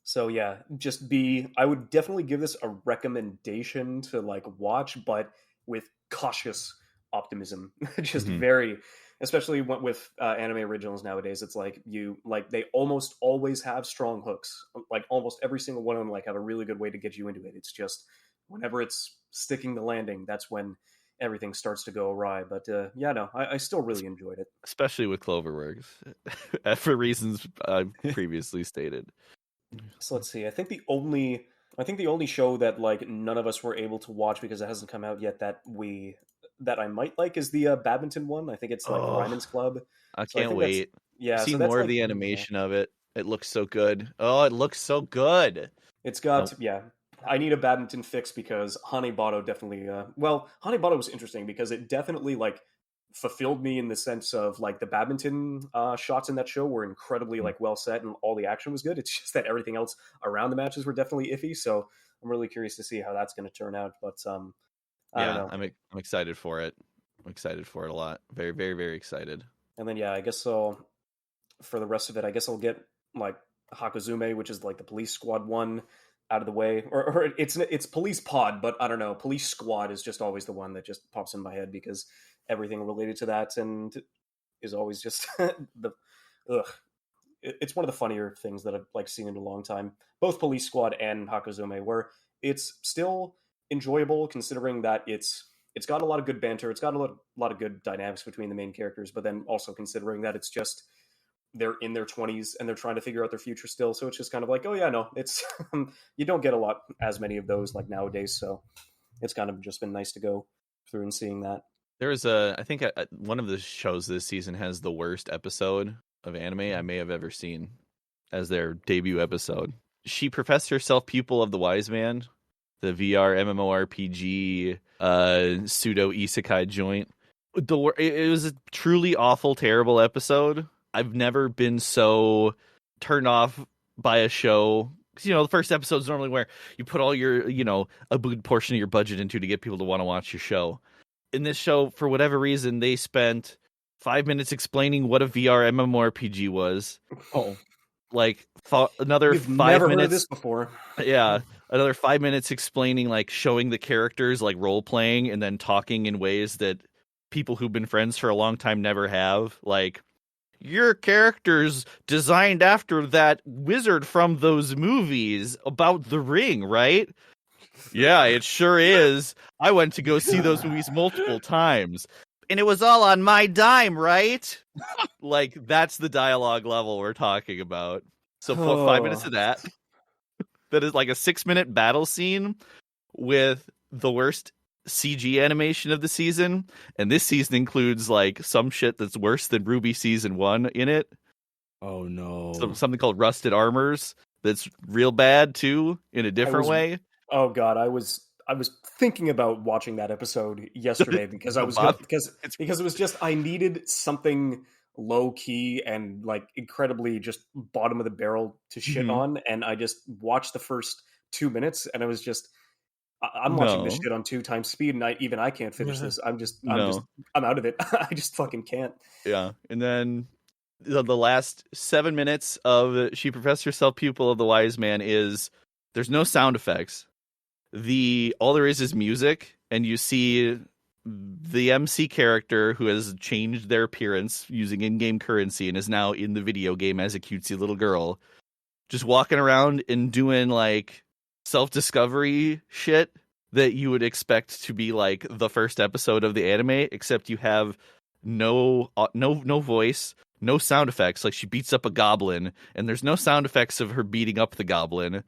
So yeah, I would definitely give this a recommendation to like watch, but with cautious optimism. Just very, especially with anime originals nowadays. It's like they almost always have strong hooks. Like almost every single one of them like have a really good way to get you into it. It's just whenever it's sticking the landing, that's when everything starts to go awry. But yeah, no, I still really enjoyed it, especially with Cloverworks for reasons I've previously stated. So let's see. I think the only show that like none of us were able to watch because it hasn't come out yet that I might like is the badminton one. I think it's like Ryman's Club. I can't wait. Yeah, see more of the animation of it. It looks so good. Oh, it looks so good. It's got I need a badminton fix because Hanebado definitely. Hanebado was interesting because it definitely like fulfilled me in the sense of like the badminton shots in that show were incredibly like well set and all the action was good. It's just that everything else around the matches were definitely iffy. So I'm really curious to see how that's going to turn out. But I don't know. I'm excited for it. I'm excited for it a lot. Very, very, very excited. And then I guess so. For the rest of it, I guess I'll get like Hakuzume, which is like the police squad one, out of the way, or it's police pod, but I don't know. Police squad is just always the one that just pops in my head because everything related to that and is always just it's one of the funnier things that I've like seen in a long time. Both Police Squad and Hakuzume, where it's still enjoyable considering that it's got a lot of good banter, it's got a lot of good dynamics between the main characters, but then also considering that it's just they're in their 20s and they're trying to figure out their future still, so it's just kind of like, oh yeah, no, it's you don't get as many of those like nowadays, so it's kind of just been nice to go through and seeing that. I think one of the shows this season has the worst episode of anime I may have ever seen as their debut episode. She professed herself pupil of the wise man, the VR MMORPG pseudo isekai joint. It was a truly awful, terrible episode. I've never been so turned off by a show. The first episode is normally where you put all your, a good portion of your budget into to get people to want to watch your show. In this show, for whatever reason, they spent 5 minutes explaining what a VR MMORPG was. like another We've 5 never minutes. heard of this before. Yeah, another 5 minutes explaining, like showing the characters like role playing and then talking in ways that people who've been friends for a long time never have. Like, your character's designed after that wizard from those movies about the ring, right? Yeah, it sure is. I went to go see those movies multiple times. And it was all on my dime, right? Like, that's the dialogue level we're talking about. So 5 minutes of that. That is like a 6-minute battle scene with the worst CG animation of the season. And this season includes like some shit that's worse than Ruby season 1 in it. Oh no. Something called Rusted Armors that's real bad too, in a different way. Oh god, I was thinking about watching that episode yesterday because because it was just I needed something low key and like incredibly just bottom of the barrel to shit on, and I just watched the first 2 minutes and I was just I'm watching this shit on 2 times speed and I can't finish this. I'm out of it. I just fucking can't. Yeah. And then the last 7 minutes of She Professed Herself Pupil of the Wise Man is there's no sound effects. All there is music, and you see the MC character who has changed their appearance using in-game currency and is now in the video game as a cutesy little girl, just walking around and doing like self-discovery shit that you would expect to be like the first episode of the anime, except you have no voice, no sound effects. Like, she beats up a goblin and there's no sound effects of her beating up the goblin.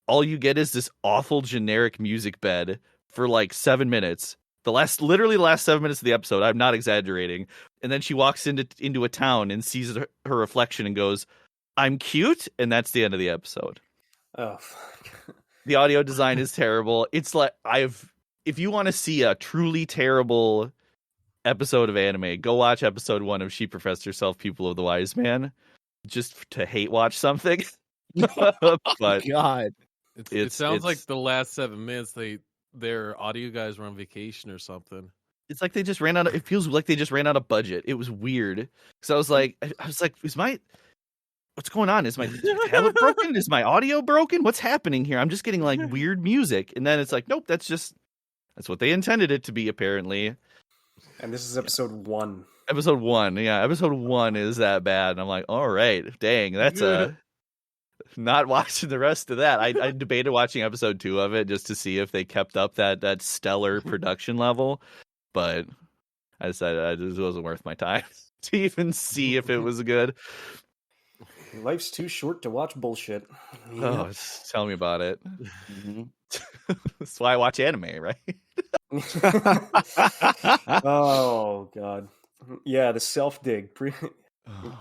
All you get is this awful generic music bed for like 7 minutes. Literally the last 7 minutes of the episode, I'm not exaggerating. And then she walks into a town and sees her reflection and goes, "I'm cute," and that's the end of the episode. Oh, fuck. The audio design is terrible. It's like if you want to see a truly terrible episode of anime, go watch episode 1 of She Professed Herself Pupil of the Wise Man, just to hate watch something. But God, it sounds like the last 7 minutes their audio guys were on vacation or something. It's like they just ran out of. It feels like they just ran out of budget. It was weird because I was like, what's going on? Is my tablet broken? Is my audio broken? What's happening here? I'm just getting like weird music, and then it's like, nope, that's what they intended it to be, apparently. And this is episode 1. Episode 1, yeah, episode 1 is that bad, and I'm like, all right, dang, that's not watching the rest of that. I debated watching episode 2 of it just to see if they kept up that stellar production level, but I decided it wasn't worth my time to even see if it was good. Life's too short to watch bullshit. Oh, tell me about it. That's why I watch anime, right? Oh god, yeah, the self dig.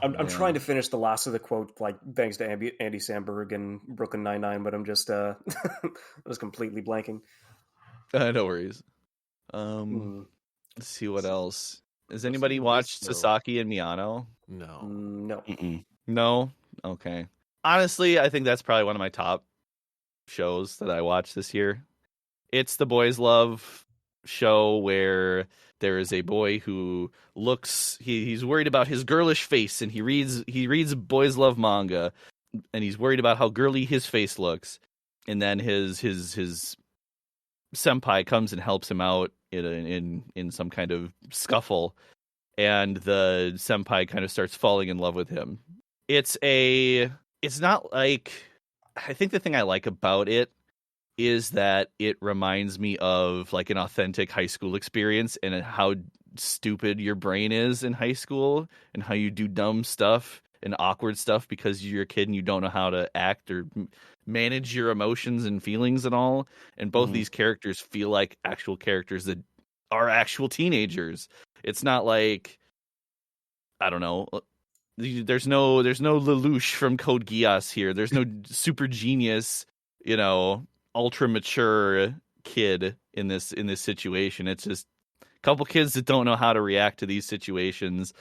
I'm trying to finish the last of the quote, like thanks to Andy Samberg and Brooklyn Nine-Nine, but I'm just I was completely blanking. No worries. Let's see what else. Has anybody watched Sasaki and Miyano? No. No. No? Okay. Honestly, I think that's probably one of my top shows that I watched this year. It's the boys' love show where there is a boy who looks he's worried about his girlish face, and he reads boys' love manga, and he's worried about how girly his face looks. And then his senpai comes and helps him out in some kind of scuffle, and the senpai kind of starts falling in love with him. It's not like, I think the thing I like about it is that it reminds me of like an authentic high school experience and how stupid your brain is in high school and how you do dumb stuff and awkward stuff because you're a kid and you don't know how to act or manage your emotions and feelings and all. And both these characters feel like actual characters that are actual teenagers. It's not like, I don't know, there's no Lelouch from Code Geass here. There's no super genius, ultra mature kid in this situation. It's just a couple kids that don't know how to react to these situations,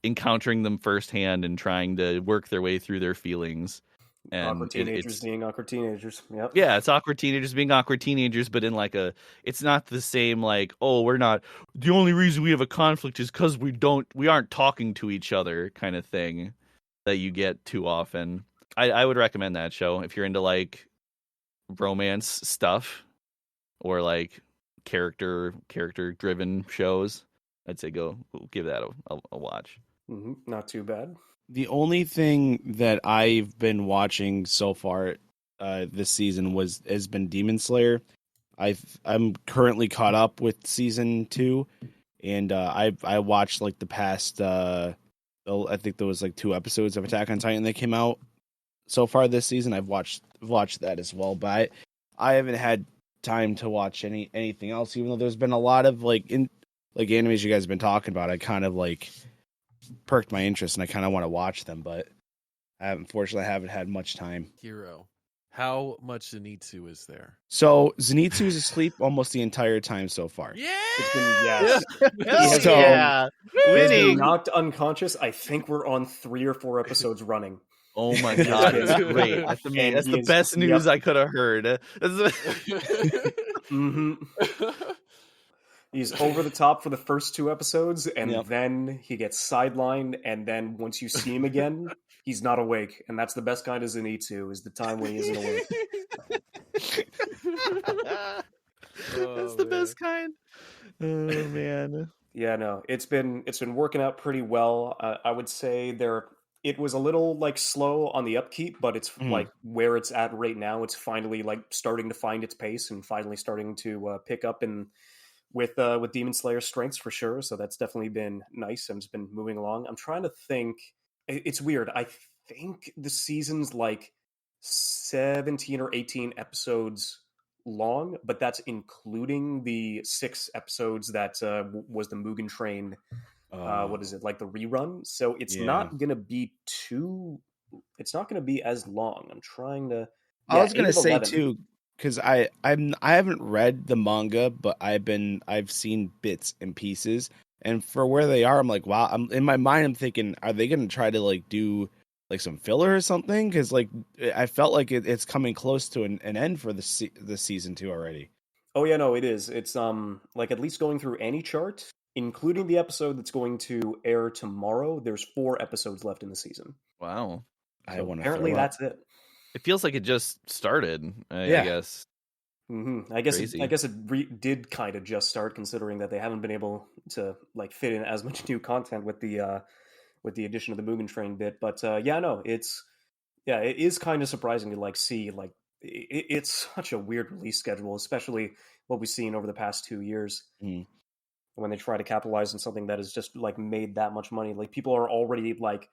encountering them firsthand and trying to work their way through their feelings. And awkward teenagers being awkward teenagers. Yep. Yeah, it's awkward teenagers being awkward teenagers, but in like it's not the same like, oh, we're not, the only reason we have a conflict is because we aren't talking to each other kind of thing that you get too often. I would recommend that show if you're into like romance stuff or like character driven shows. I'd say go give that a watch. Not too bad. The only thing that I've been watching so far this season has been Demon Slayer. I'm currently caught up with season 2, and I watched like the past. I think there was like 2 episodes of Attack on Titan that came out so far this season. I've watched that as well, but I haven't had time to watch anything else. Even though there's been a lot of like animes you guys have been talking about, I kind of like perked my interest and I kind of want to watch them, but unfortunately I haven't had much time. Hero, how much Zenitsu is there? So Zenitsu is asleep almost the entire time so far. Yeah. It's been, yes. Hell So- yeah, He's been winning. knocked unconscious. I think we're on 3 or 4 episodes running. Oh my god, that's great. That's And that's he the is- best news yep. I could have heard. hmm He's over the top for the first 2 episodes, and Yep. then he gets sidelined, and then once you see him again, he's not awake. And that's the best kind of Zenitsu, is the time when he isn't awake. That's the best kind. Oh man. Yeah, no, it's been working out pretty well. I would say it was a little like slow on the upkeep, but it's Mhm. like where it's at right now. It's finally like starting to find its pace and finally starting to pick up with Demon Slayer strengths for sure. So that's definitely been nice. And it's been moving along. I'm trying to think. It's weird. I think the season's like 17 or 18 episodes long, but that's including the 6 episodes that was the Mugen Train. What is it, like the rerun? So it's Yeah. not gonna be it's not gonna be as long. I'm trying to. I was 8 gonna of say 11. too, because I haven't read the manga, but I've seen bits and pieces, and for where they are, I'm like, wow. I'm in my mind, I'm thinking, are they gonna try to like do like some filler or something? Because like I felt like it's coming close to an end for the season 2 already. Oh yeah, no, it is. It's like at least going through any chart, including the episode that's going to air tomorrow. There's 4 episodes left in the season. Wow. I So want to. apparently that's it. It feels like it just started. I Yeah. guess. I guess Crazy. it did kind of just start, considering that they haven't been able to like fit in as much new content with the addition of the Mugen Train bit. But yeah, no, it is kind of surprising to like see like it's such a weird release schedule, especially what we've seen over the past 2 years. Mhm. When they try to capitalize on something that has just like made that much money. Like people are already like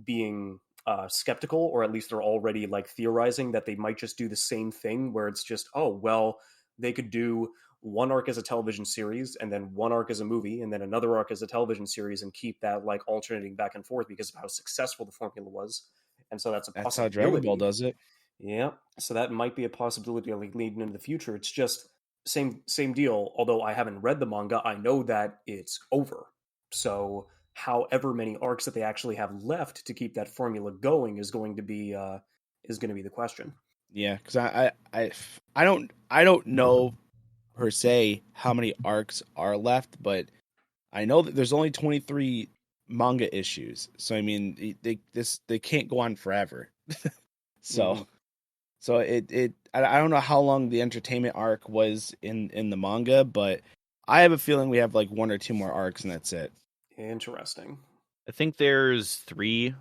being skeptical, or at least they're already like theorizing that they might just do the same thing, where it's just, oh well, they could do one arc as a television series and then one arc as a movie and then another arc as a television series and keep that like alternating back and forth because of how successful the formula was. And so that's a That's how possibility. Dragon Ball does it. Yeah, so that might be a possibility like leading into the future. It's just same deal. Although I haven't read the manga, I know that it's over. So however many arcs that they actually have left to keep that formula going is going to be the question. Yeah, because I don't know per se how many arcs are left, but I know that there's only 23 manga issues. So I mean, they can't go on forever. So Mhm. so I don't know how long the entertainment arc was in the manga, but I have a feeling we have like 1 or 2 more arcs and that's it. Interesting. I think there's three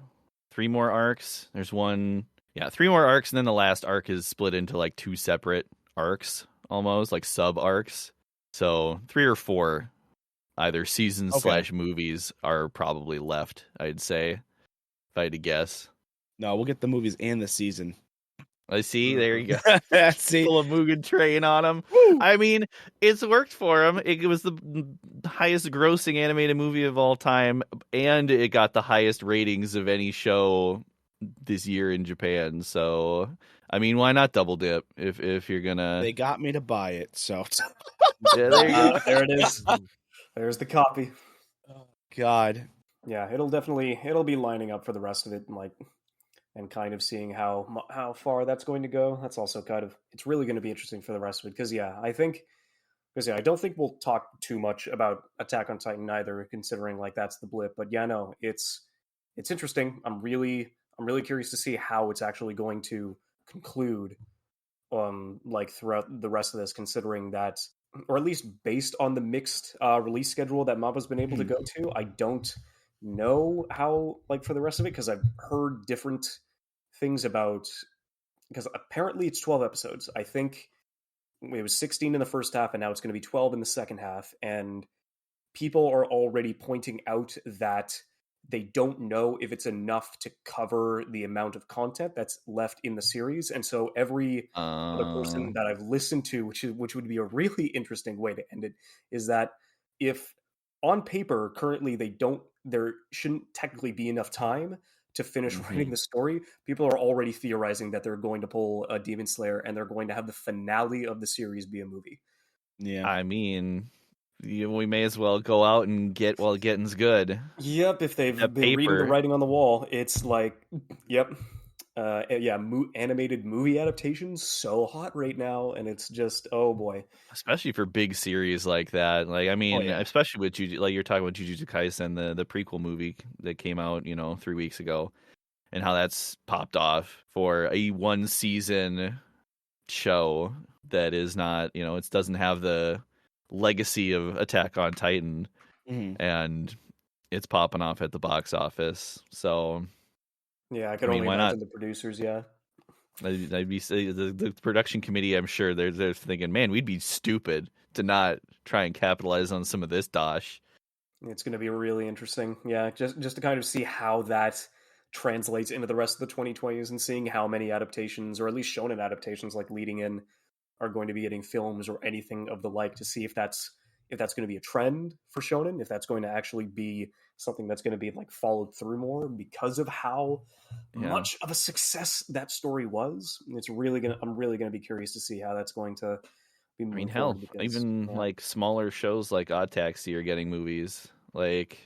more arcs. There's 3 more arcs, and then the last arc is split into like 2 separate arcs, almost like sub arcs. So 3 or 4, either seasons Okay. / movies are probably left. I'd say, if I had to guess. No, we'll get the movies and the season. I see. There you go. See, Pull a Mugen Train on him. I mean, it's worked for him. It was the highest grossing animated movie of all time, and it got the highest ratings of any show this year in Japan. So, I mean, why not double dip if you're gonna? they got me to buy it, so Yeah, there you go. There it is. There's the copy. God. Yeah, it'll be lining up for the rest of it, and kind of seeing how far that's going to go. That's also it's really going to be interesting for the rest of it, because I don't think we'll talk too much about Attack on Titan either, considering like that's the blip. But yeah, no, it's interesting. I'm I'm really curious to see how it's actually going to conclude, like throughout the rest of this, considering that, or at least based on the mixed release schedule that Mappa's been able to go to, I don't know how, like, for the rest of it, because I've heard different things about, because apparently it's 12 episodes. I think it was 16 in the first half, and now it's going to be 12 in the second half, and people are already pointing out that they don't know if it's enough to cover the amount of content that's left in the series. And so every other person that I've listened to, which would be a really interesting way to end it, is that if on paper currently there shouldn't technically be enough time to finish writing the story, people are already theorizing that they're going to pull a Demon Slayer and they're going to have the finale of the series be a movie. Yeah, I mean, we may as well go out and get while getting's good. Yep, if they've been reading the writing on the wall, it's like, yep. Animated movie adaptations so hot right now, and it's just, oh boy. Especially for big series like that. Like, I mean, especially with like you're talking about Jujutsu Kaisen, the prequel movie that came out, 3 weeks ago, and how that's popped off for a 1-season show that is not, it doesn't have the legacy of Attack on Titan, and it's popping off at the box office. So yeah, I could only imagine the producers. Yeah, I'd be the production committee. I'm sure they're thinking, man, we'd be stupid to not try and capitalize on some of this dosh. It's going to be really interesting. Yeah, just to kind of see how that translates into the rest of the 2020s, and seeing how many adaptations, or at least shonen adaptations, like leading in, are going to be getting films or anything of the like, to see if that's going to be a trend for shonen, if that's going to actually be something that's going to be like followed through more because of how much of a success that story was. I'm really gonna be curious to see how that's going to be. I mean, hell, even like smaller shows like Odd Taxi are getting movies. Like,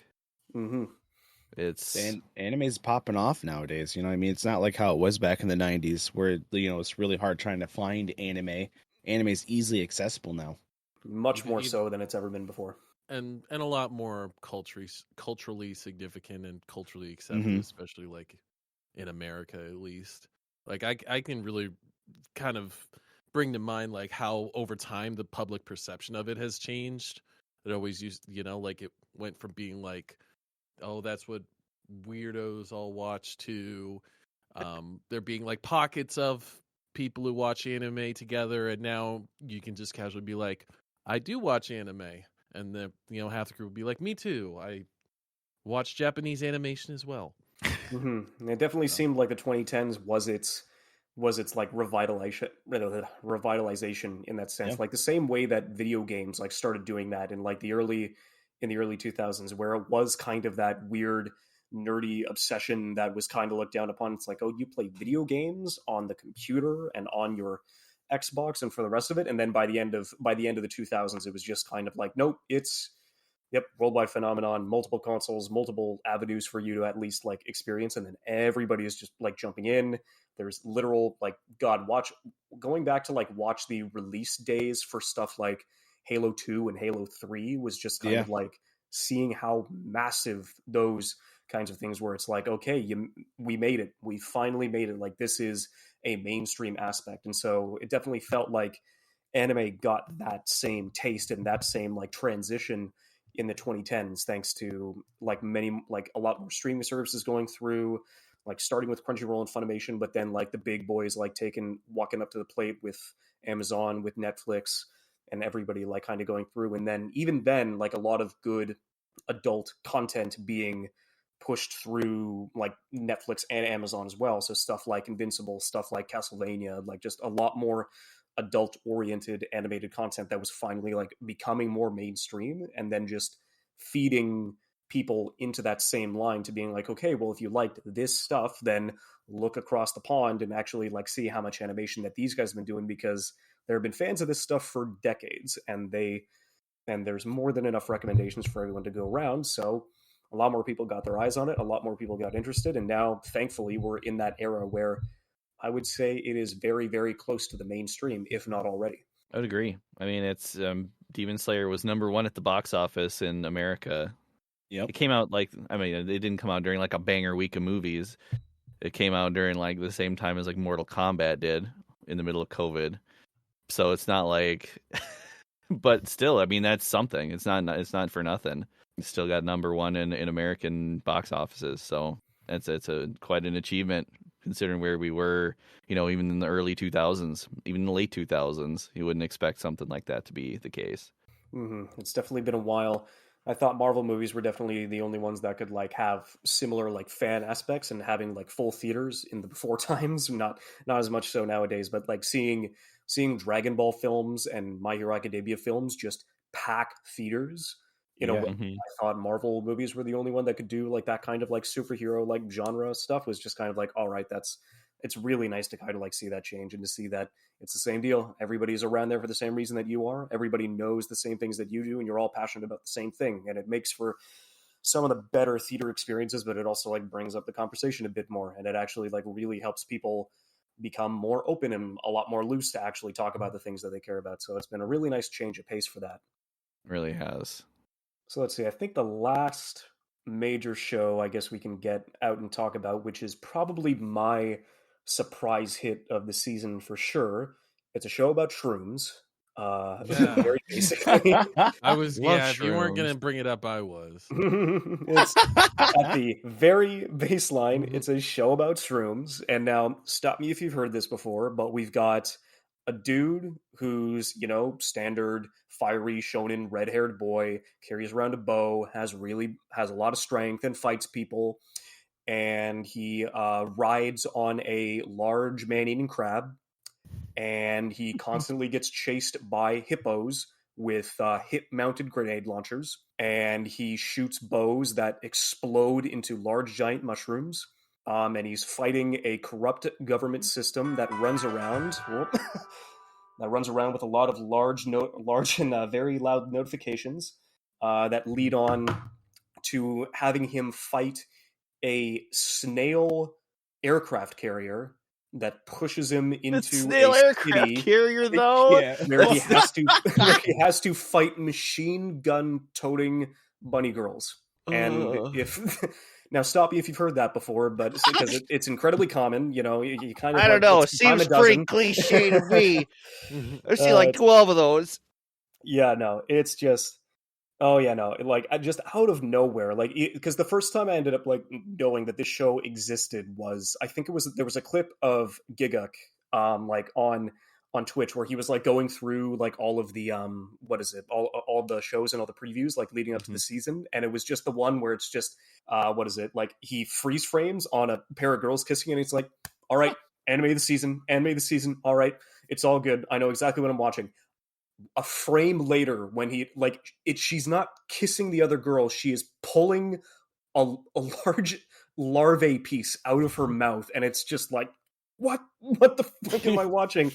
it's anime's popping off nowadays. I mean, it's not like how it was back in the 90s, where it's really hard trying to find anime. Anime's easily accessible now. Much more so than it's ever been before, and a lot more culturally significant and culturally accepted, especially like in America, at least. Like I can really kind of bring to mind like how over time the public perception of it has changed. It always used, like it went from being like, oh, that's what weirdos all watch, to there being like pockets of people who watch anime together, and now you can just casually be like, I do watch anime, and the half the group would be like, me too. I watch Japanese animation as well. It definitely seemed like the 2010s was its like revitalization in that sense, like the same way that video games like started doing that in like the early 2000s, where it was kind of that weird nerdy obsession that was kind of looked down upon. It's like, oh, you play video games on the computer and on your Xbox and for the rest of it. And then by the end of the 2000s, it was just kind of like, nope, it's worldwide phenomenon, multiple consoles, multiple avenues for you to at least like experience. And then everybody is just like jumping in. There's literal like going back to like watch the release days for stuff like Halo 2 and Halo 3 was just kind of like seeing how massive those kinds of things were. It's like, okay, we made it. We finally made it. Like, this is a mainstream aspect. And so it definitely felt like anime got that same taste and that same like transition in the 2010s, thanks to like a lot more streaming services going through, like starting with Crunchyroll and Funimation, but then like the big boys like walking up to the plate with Amazon, with Netflix, and everybody like kind of going through. And then even then, like a lot of good adult content being pushed through like Netflix and Amazon as well. So stuff like Invincible, stuff like Castlevania, like just a lot more adult oriented animated content that was finally like becoming more mainstream, and then just feeding people into that same line to being like, okay, well, if you liked this stuff, then look across the pond and actually like see how much animation that these guys have been doing, because there have been fans of this stuff for decades, and there's more than enough recommendations for everyone to go around. So a lot more people got their eyes on it, a lot more people got interested, and now thankfully we're in that era where I would say it is very, very close to the mainstream, if not already. I would agree. I mean, it's Demon Slayer was #1 at the box office in America. Yep. It came out it didn't come out during like a banger week of movies. It came out during like the same time as like Mortal Kombat did in the middle of COVID. So it's not like, but still, I mean, that's something. It's not for nothing. It's still got #1 in American box offices. So it's a quite an achievement considering where we were, even in the early 2000s, even in the late 2000s, you wouldn't expect something like that to be the case. It's definitely been a while. I thought Marvel movies were definitely the only ones that could like have similar like fan aspects and having like full theaters in the before times. Not as much so nowadays, but like seeing Dragon Ball films and My Hero Academia films just pack theaters in a way. I thought Marvel movies were the only one that could do like that kind of like superhero like genre stuff. Was just kind of like, all right, it's really nice to kind of like see that change and to see that it's the same deal. Everybody's around there for the same reason that you are. Everybody knows the same things that you do, and you're all passionate about the same thing. And it makes for some of the better theater experiences, but it also like brings up the conversation a bit more, and it actually like really helps people become more open and a lot more loose to actually talk about the things that they care about. So it's been a really nice change of pace for that. It really has. So let's see. I think the last major show I guess we can get out and talk about, which is probably my surprise hit of the season for sure. It's a show about shrooms. Very basically. I was, Love if you weren't shrooms. going to bring it up, I was. It's at the very baseline. It's a show about shrooms. And now, stop me if you've heard this before, but we've got a dude who's, standard fiery shonen red-haired boy, carries around a bow, has a lot of strength and fights people. And he rides on a large man-eating crab, and he constantly gets chased by hippos with hip-mounted grenade launchers, and he shoots bows that explode into large giant mushrooms, and he's fighting a corrupt government system that runs around with a lot of large and very loud notifications that lead on to having him fight a snail aircraft carrier that pushes him into snail a aircraft city carrier, though. where he has to fight machine gun toting bunny girls. And if now, stop me if you've heard that before, but because it's incredibly common, you kind of I don't know. It it's a dime seems a pretty dozen. cliche to me. I've seen like 12 of those. Yeah, no, it's just. Oh yeah, no, like just out of nowhere, like because the first time I ended up like knowing that this show existed was there was a clip of Giguk like on Twitch where he was like going through like all of the all the shows and all the previews like leading up to the season, and it was just the one where it's just like he freeze frames on a pair of girls kissing, and it's like, all right, anime the season, all right, it's all good, I know exactly what I'm watching. A frame later, when she's not kissing the other girl, she is pulling a large larvae piece out of her mouth, and it's just like, what the fuck am I watching?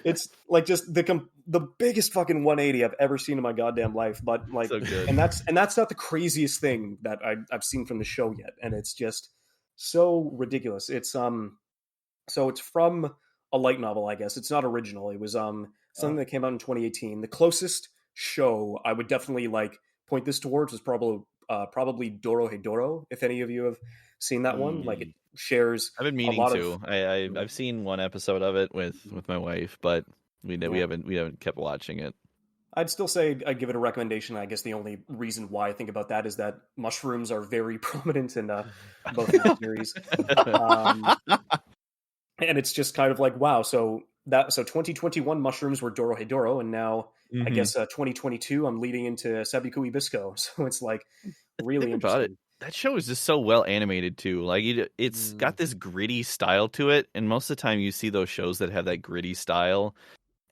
It's like just the biggest fucking 180 I've ever seen in my goddamn life. But like, So good. and that's not the craziest thing that I've seen from the show yet, and it's just so ridiculous. It's so it's from a light novel, I guess. It's not original. It was something that came out in 2018. The closest show I would definitely like point this towards was probably Dorohedoro, if any of you have seen that one. Like, it shares I've been meaning to. I've seen one episode of it with my wife, but we haven't kept watching it. I'd still say I'd give it a recommendation. I guess the only reason why I think about that is that mushrooms are very prominent in both of the series. And it's just kind of like, wow, so 2021 mushrooms were Dorohedoro, and now I guess 2022 I'm leading into Sabiku Ibisco. So it's like really Think interesting. about it. That show is just so well animated too. Like it's got this gritty style to it, and most of the time you see those shows that have that gritty style,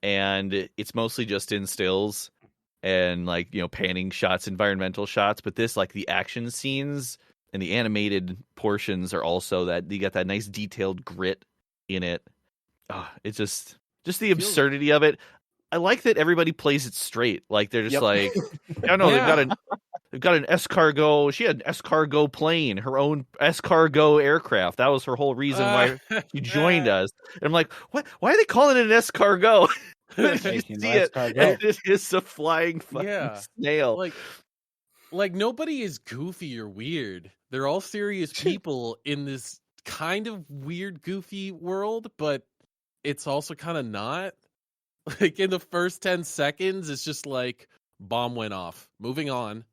and it's mostly just in stills and like panning shots, environmental shots. But this, like, the action scenes and the animated portions are also that you got that nice detailed grit in it. It's just the absurdity of it. I like that everybody plays it straight. Like, they're just like, I know they've got an escargot. She had an escargot plane, her own escargot aircraft. That was her whole reason why she joined us. And I'm like, what? Why are they calling it an escargot? You see it, and it is a flying fucking snail. Like nobody is goofy or weird. They're all serious people in this kind of weird, goofy world, but it's also kind of not. Like in the first 10 seconds, it's just like bomb went off. Moving on.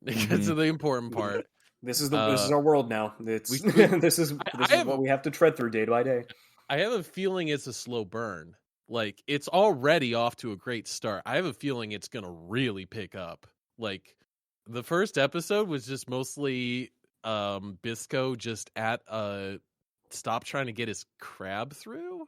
Get to the important part. This is our world now. It's this is what we have to tread through day by day. I have a feeling it's a slow burn. Like it's already off to a great start. I have a feeling it's gonna really pick up. Like the first episode was just mostly Bisco just at stop trying to get his crab through.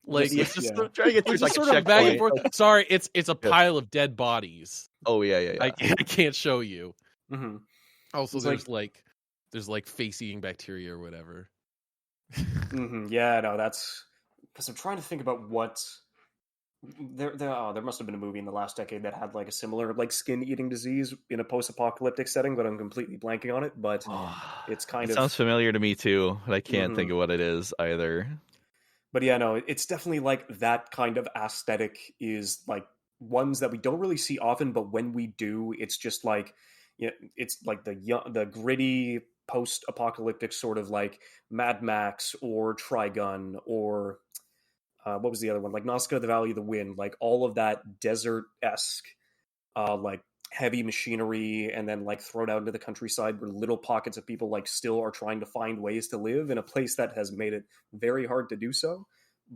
Like it's just trying to get through sort of back and forth. Sorry, it's a pile of dead bodies. Oh yeah. I can't show you. Mm-hmm. Also, there's like face eating bacteria or whatever. Mm-hmm. Yeah, no, that's because I'm trying to think about what there must have been a movie in the last decade that had like a similar like skin eating disease in a post-apocalyptic setting, but I'm completely blanking on it. But it's kind of sounds familiar to me too, but I can't think of what it is either. But yeah, no, it's definitely like that kind of aesthetic is like ones that we don't really see often, but when we do, it's just like, you know, it's like the gritty post-apocalyptic sort of like Mad Max or Trigun or what was the other one? Like Nausicaa, the Valley of the Wind, like all of that desert-esque, like heavy machinery, and then like thrown out into the countryside where little pockets of people like still are trying to find ways to live in a place that has made it very hard to do so.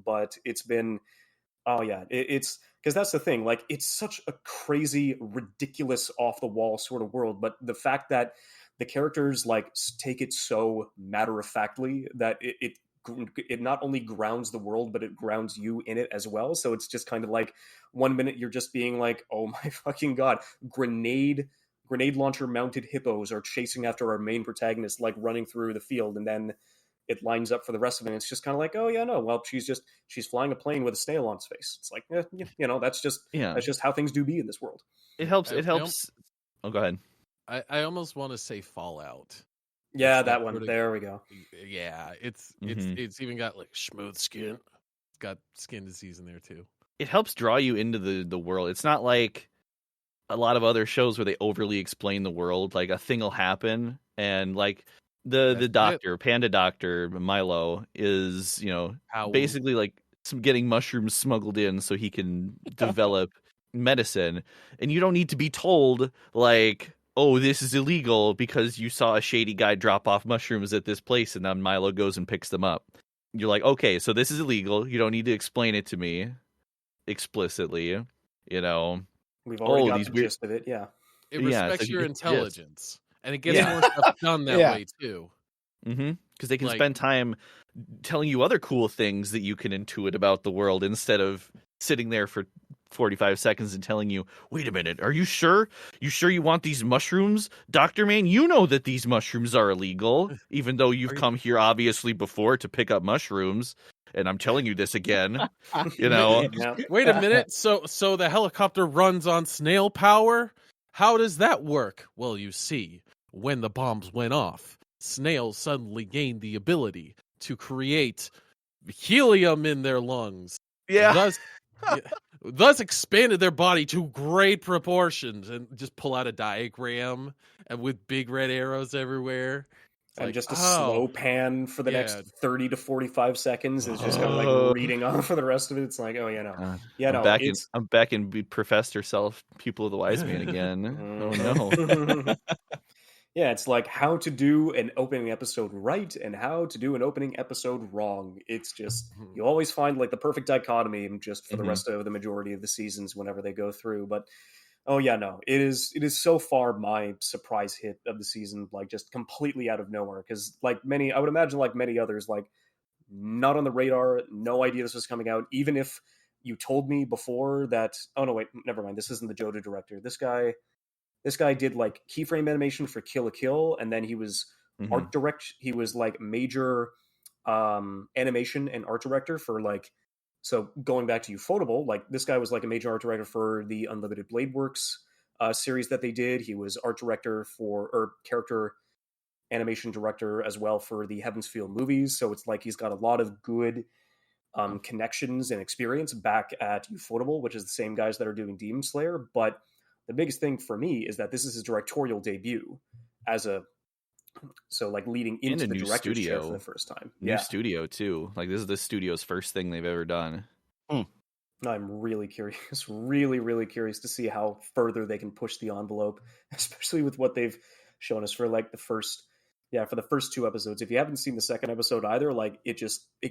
But it's been, it's because that's the thing. Like it's such a crazy, ridiculous, off the wall sort of world. But the fact that the characters like take it so matter of factly that it not only grounds the world, but it grounds you in it as well. So it's just kind of like 1 minute you're just being like, oh my fucking god, grenade launcher mounted hippos are chasing after our main protagonist, like running through the field, and then it lines up for the rest of it. And it's just kind of like, oh yeah, no, well she's flying a plane with a snail on its face. It's like, that's just how things do be in this world. It helps. Oh, go ahead. I almost want to say Fallout. Yeah, that one. There we go. Yeah, it's even got like smooth skin. It's got skin disease in there too. It helps draw you into the world. It's not like a lot of other shows where they overly explain the world. Like a thing will happen, and like the doctor, Panda Doctor Milo, is basically like getting mushrooms smuggled in so he can develop medicine, and you don't need to be told like, oh, this is illegal because you saw a shady guy drop off mushrooms at this place, and then Milo goes and picks them up. You're like, okay, so this is illegal. You don't need to explain it to me explicitly. We've already got the gist of it. Yeah, it respects your intelligence, and it gets more stuff done that way too. Because they can spend time telling you other cool things that you can intuit about the world instead of sitting there for 45 seconds and telling you, wait a minute, are you sure? You sure you want these mushrooms? Dr. Man, you know that these mushrooms are illegal, even though you've come here obviously before to pick up mushrooms, and I'm telling you this again. Wait a minute, so the helicopter runs on snail power? How does that work? Well, you see, when the bombs went off, snails suddenly gained the ability to create helium in their lungs. Yeah. Thus expanded their body to great proportions, and just pull out a diagram and with big red arrows everywhere. It's and like, just a slow pan for the next 30 to 45 seconds. It's just kind of like reading on for the rest of it. It's like, oh yeah, no. I'm back in Professor Self, Pupil of the Wise Man again. Oh no. Yeah, it's like how to do an opening episode right and how to do an opening episode wrong. It's just, you always find like the perfect dichotomy just for the rest of the majority of the seasons whenever they go through. But, oh yeah, no, it is so far my surprise hit of the season, like just completely out of nowhere. Because I would imagine like many others, like not on the radar, no idea this was coming out. Even if you told me before that, oh no, wait, never mind, this isn't the Jodo director. This guy did like keyframe animation for Kill la Kill, and then he was art direct. He was like major animation and art director for like. So going back to Ufotable, like this guy was like a major art director for the Unlimited Blade Works series that they did. He was art director or character animation director as well for the Heaven's Feel movies. So it's like he's got a lot of good connections and experience back at Ufotable, which is the same guys that are doing Demon Slayer, but the biggest thing for me is that this is his directorial debut as a So like leading In into a the new director's chair for studio. the first time. New Yeah, studio too. Like this is the studio's first thing they've ever done. I'm really curious, really, really curious to see how further they can push the envelope, especially with what they've shown us for like for the first two episodes. If you haven't seen the second episode either, like it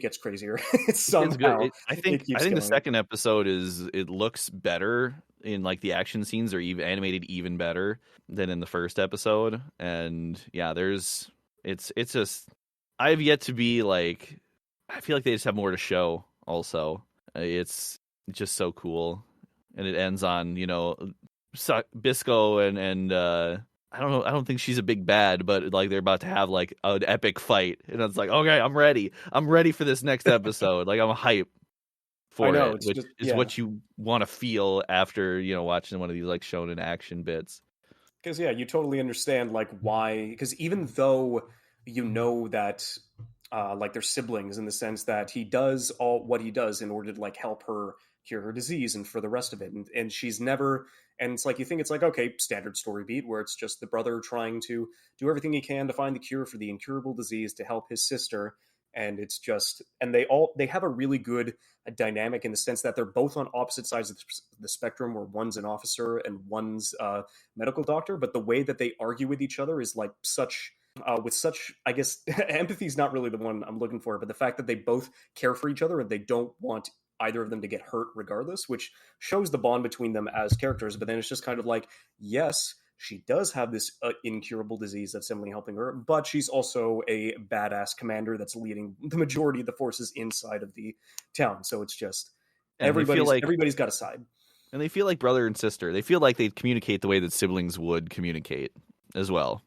gets crazier. It's good. Somehow I it think keeps the going. second episode it looks better in like the action scenes are even animated even better than in the first episode. And yeah, it's just I've yet to be like I feel like they just have more to show also. It's just so cool. And it ends on, Bisco and I don't know. I don't think she's a big bad, but like they're about to have like an epic fight, and it's like, okay, I'm ready. I'm ready for this next episode. Like I'm hype for I know, it, it's which just- is yeah. what you want to feel after watching one of these like shonen action bits. Because you totally understand like why. Because even though you know that like they're siblings in the sense that he does all what he does in order to like help her cure her disease and for the rest of it, and she's never. And it's like you think it's like okay, standard story beat where it's just the brother trying to do everything he can to find the cure for the incurable disease to help his sister, and it's just and they have a really good dynamic in the sense that they're both on opposite sides of the spectrum, where one's an officer and one's medical doctor, but the way that they argue with each other is like such with such, I guess, empathy is not really the one I'm looking for, but the fact that they both care for each other and they don't want either of them to get hurt regardless, which shows the bond between them as characters. But then it's just kind of like, yes, she does have this incurable disease that's simply helping her, but she's also a badass commander that's leading the majority of the forces inside of the town. So it's just And they feel everybody's got a side. And they feel like brother and sister. They feel like they communicate the way that siblings would communicate as well.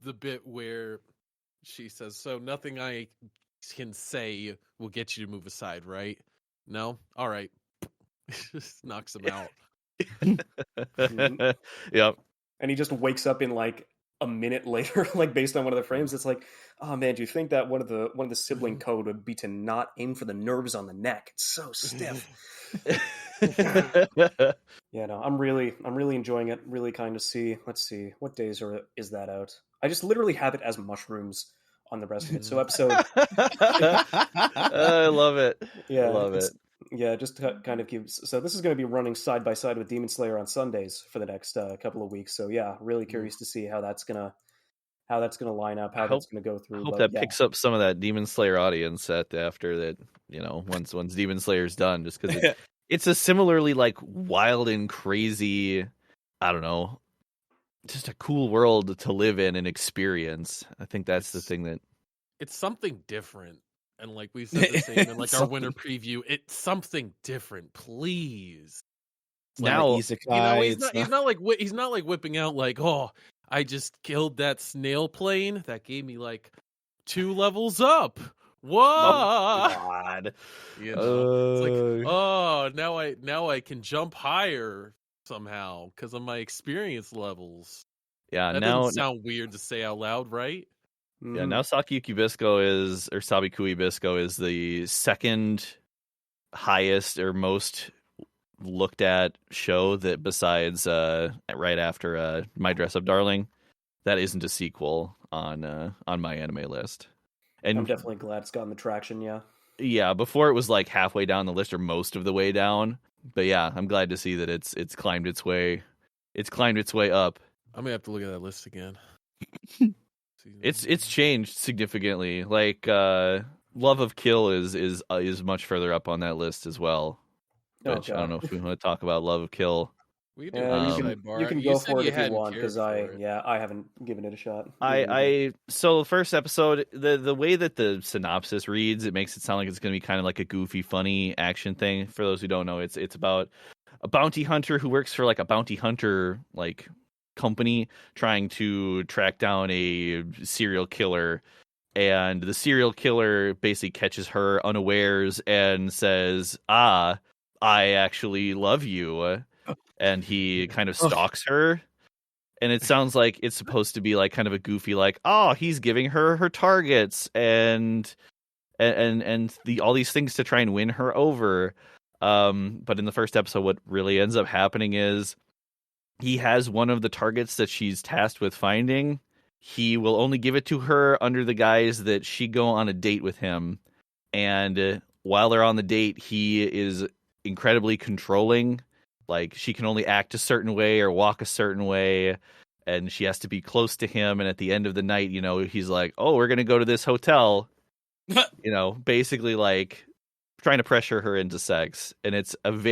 The bit where she says, "So nothing I can say will get you to move aside, right? No? All right." Just knocks him out. Yep. And he just wakes up in like a minute later, like based on one of the frames. It's like, oh man, do you think that one of the sibling code would be to not aim for the nerves on the neck? It's so stiff. Yeah, no, I'm really enjoying it. Really kind of see. Let's see, what days is that out? I just literally have it as mushrooms on the rest of it. So episode, I love it. yeah, I love it. Yeah, just to kind of keeps. So this is going to be running side by side with Demon Slayer on Sundays for the next couple of weeks. So yeah, really curious to see how that's gonna line up, how that's gonna go through. I hope but that picks up some of that Demon Slayer audience after that. Once Demon Slayer's done, just because it's a similarly like wild and crazy. I don't know, just a cool world to live in and experience. I think that's the thing that It's something different. And like we said the same in like our winter preview, it's something different, please. now. He's not like whipping out like, "Oh, I just killed that snail plane that gave me like 2 levels up." What? Oh, God. It's like, oh, now I can jump higher somehow because of my experience levels. Yeah, That now doesn't sound weird to say out loud, right? Yeah, now Sakiyuki Bisco or Sabikui Bisco is the second highest or most looked at show that besides right after My Dress Up Darling, that isn't a sequel on my anime list. And I'm definitely glad it's gotten the traction. Yeah. Yeah, before it was like halfway down the list or most of the way down. But yeah, I'm glad to see that it's climbed its way. It's climbed its way up. I'm gonna have to look at that list again. It's changed significantly. Like Love of Kill is much further up on that list as well. Which I don't know if we want to talk about Love of Kill. We do. You can go for it if you want, because I haven't given it a shot. So first episode, the way that the synopsis reads, it makes it sound like it's going to be kind of like a goofy, funny action thing. For those who don't know, it's about a bounty hunter who works for like a bounty hunter like company trying to track down a serial killer, and the serial killer basically catches her unawares and says, I actually love you. And he kind of stalks her, and it sounds like it's supposed to be like kind of a goofy, like, oh, he's giving her targets and all these things to try and win her over. But in the first episode, what really ends up happening is he has one of the targets that she's tasked with finding, he will only give it to her under the guise that she go on a date with him. And while they're on the date, he is incredibly controlling. Like, she can only act a certain way or walk a certain way, and she has to be close to him. And at the end of the night, he's like, oh, we're going to go to this hotel, basically like trying to pressure her into sex. And it's it was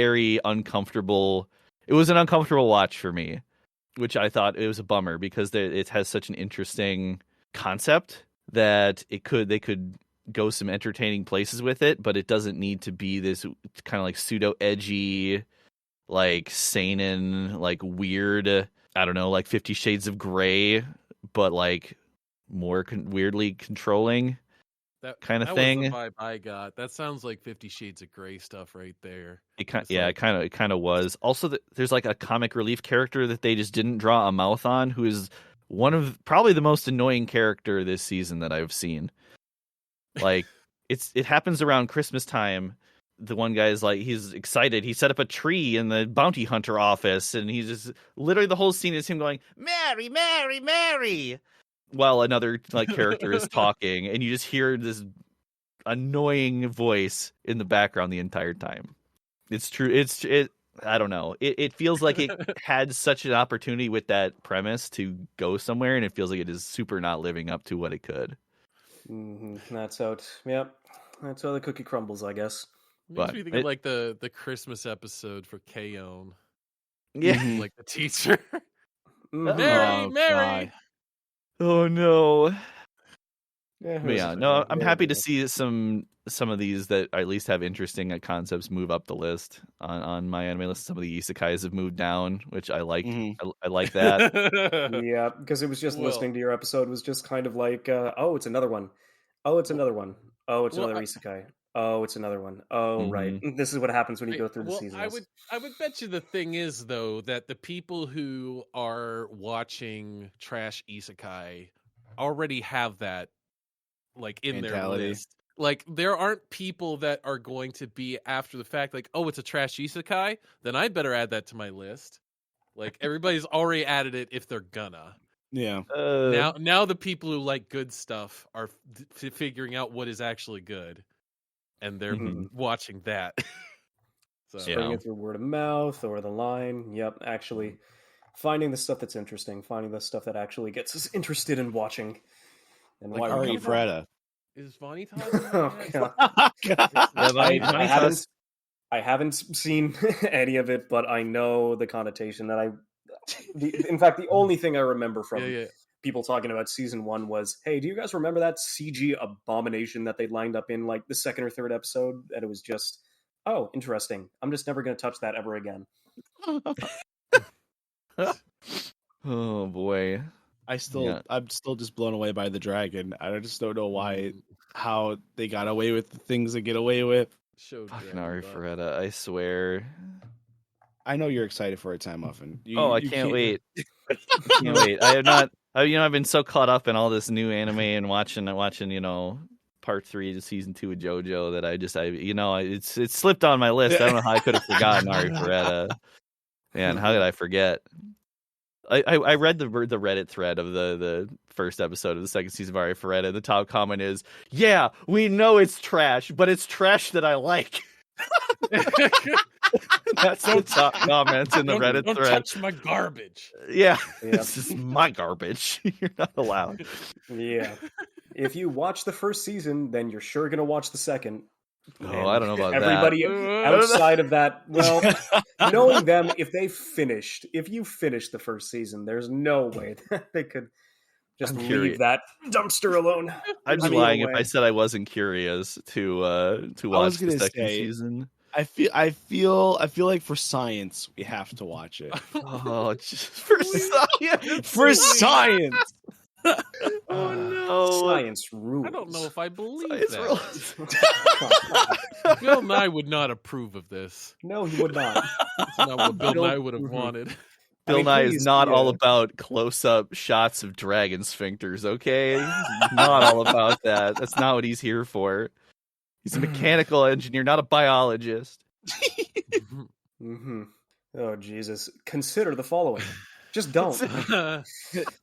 an uncomfortable watch for me, which I thought it was a bummer because it has such an interesting concept that they could go some entertaining places with it, but it doesn't need to be this kind of like pseudo edgy, like seinen, like weird, I don't know, like 50 Shades of Grey, but like more weirdly controlling. That kind of thing. Was the vibe I got. That sounds like 50 Shades of Grey stuff right there. It kind of was. Also, there's like a comic relief character that they just didn't draw a mouth on, who is one of probably the most annoying character this season that I've seen. Like, it happens around Christmas time. The one guy's like, he's excited. He set up a tree in the bounty hunter office, and he's just literally the whole scene is him going, "Mary, Mary, Mary," while another like character is talking, and you just hear this annoying voice in the background the entire time. It's true. I don't know. It feels like it had such an opportunity with that premise to go somewhere, and it feels like it is super not living up to what it could. Mm-hmm. That's how the cookie crumbles, I guess. Makes me think of like the Christmas episode for K-On! Yeah, like the teacher. Mm-hmm. Mary. God. Oh no. Yeah, I'm happy to see some of these that at least have interesting concepts move up the list on my anime list. Some of the isekais have moved down, which I like. Mm-hmm. I like that. Yeah, because it was just listening to your episode was just kind of like, oh, it's another one. Oh, it's another one. Oh, it's another isekai. Oh, it's another one. Oh, right. This is what happens when you go through the seasons. I would bet you the thing is, though, that the people who are watching trash isekai already have that, like, in mentality. their list. Like, there aren't people that are going to be after the fact, like, oh, it's a trash isekai, then I better add that to my list. Like, everybody's already added it if they're gonna. Yeah. Now the people who like good stuff are figuring out what is actually good, and they're watching that. So spreading it through word of mouth or the line. Yep, actually finding the stuff that's interesting, finding the stuff that actually gets us interested in watching. And like Ari Freda. Is Vanitas? Oh, I haven't seen any of it, but I know the connotation that in fact, the only thing I remember from people talking about season 1 was, hey, do you guys remember that CG abomination that they lined up in like the second or third episode? That it was just, oh, interesting. I'm just never going to touch that ever again. Oh boy. I'm still just blown away by the dragon. I just don't know how they got away with the things they get away with. Fucking Ari Freda, I swear. I know you're excited for a time off, and I can't wait. I can't wait. I have not. I've been so caught up in all this new anime and watching, part 3 to season 2 of JoJo that it's slipped on my list. I don't know how I could have forgotten Ari Freda. Man, how did I forget? I read the Reddit thread of the first episode of the second season of Ari Freda. The top comment is, "Yeah, we know it's trash, but it's trash that I like." That's the top comment in the Reddit thread. Don't touch my garbage. Yeah, this is my garbage. You're not allowed. Yeah, if you watch the first season, then you're sure gonna watch the second. Oh, I don't know about everybody outside of that. Well, knowing them, if you finished the first season, there's no way that they could just leave that dumpster alone. I'd be lying if I said I wasn't curious to watch the second season. I feel like for science we have to watch it. Oh, just for science. For science. Oh no! Science rules. I don't know if I believe science that. Bill Nye would not approve of this. No, he would not. That's not what Bill Nye would have wanted. Bill Nye is not all about close-up shots of dragon sphincters, okay? He's not all about that. That's not what he's here for. He's a mechanical engineer, not a biologist. Oh, Jesus. Consider the following. Just don't.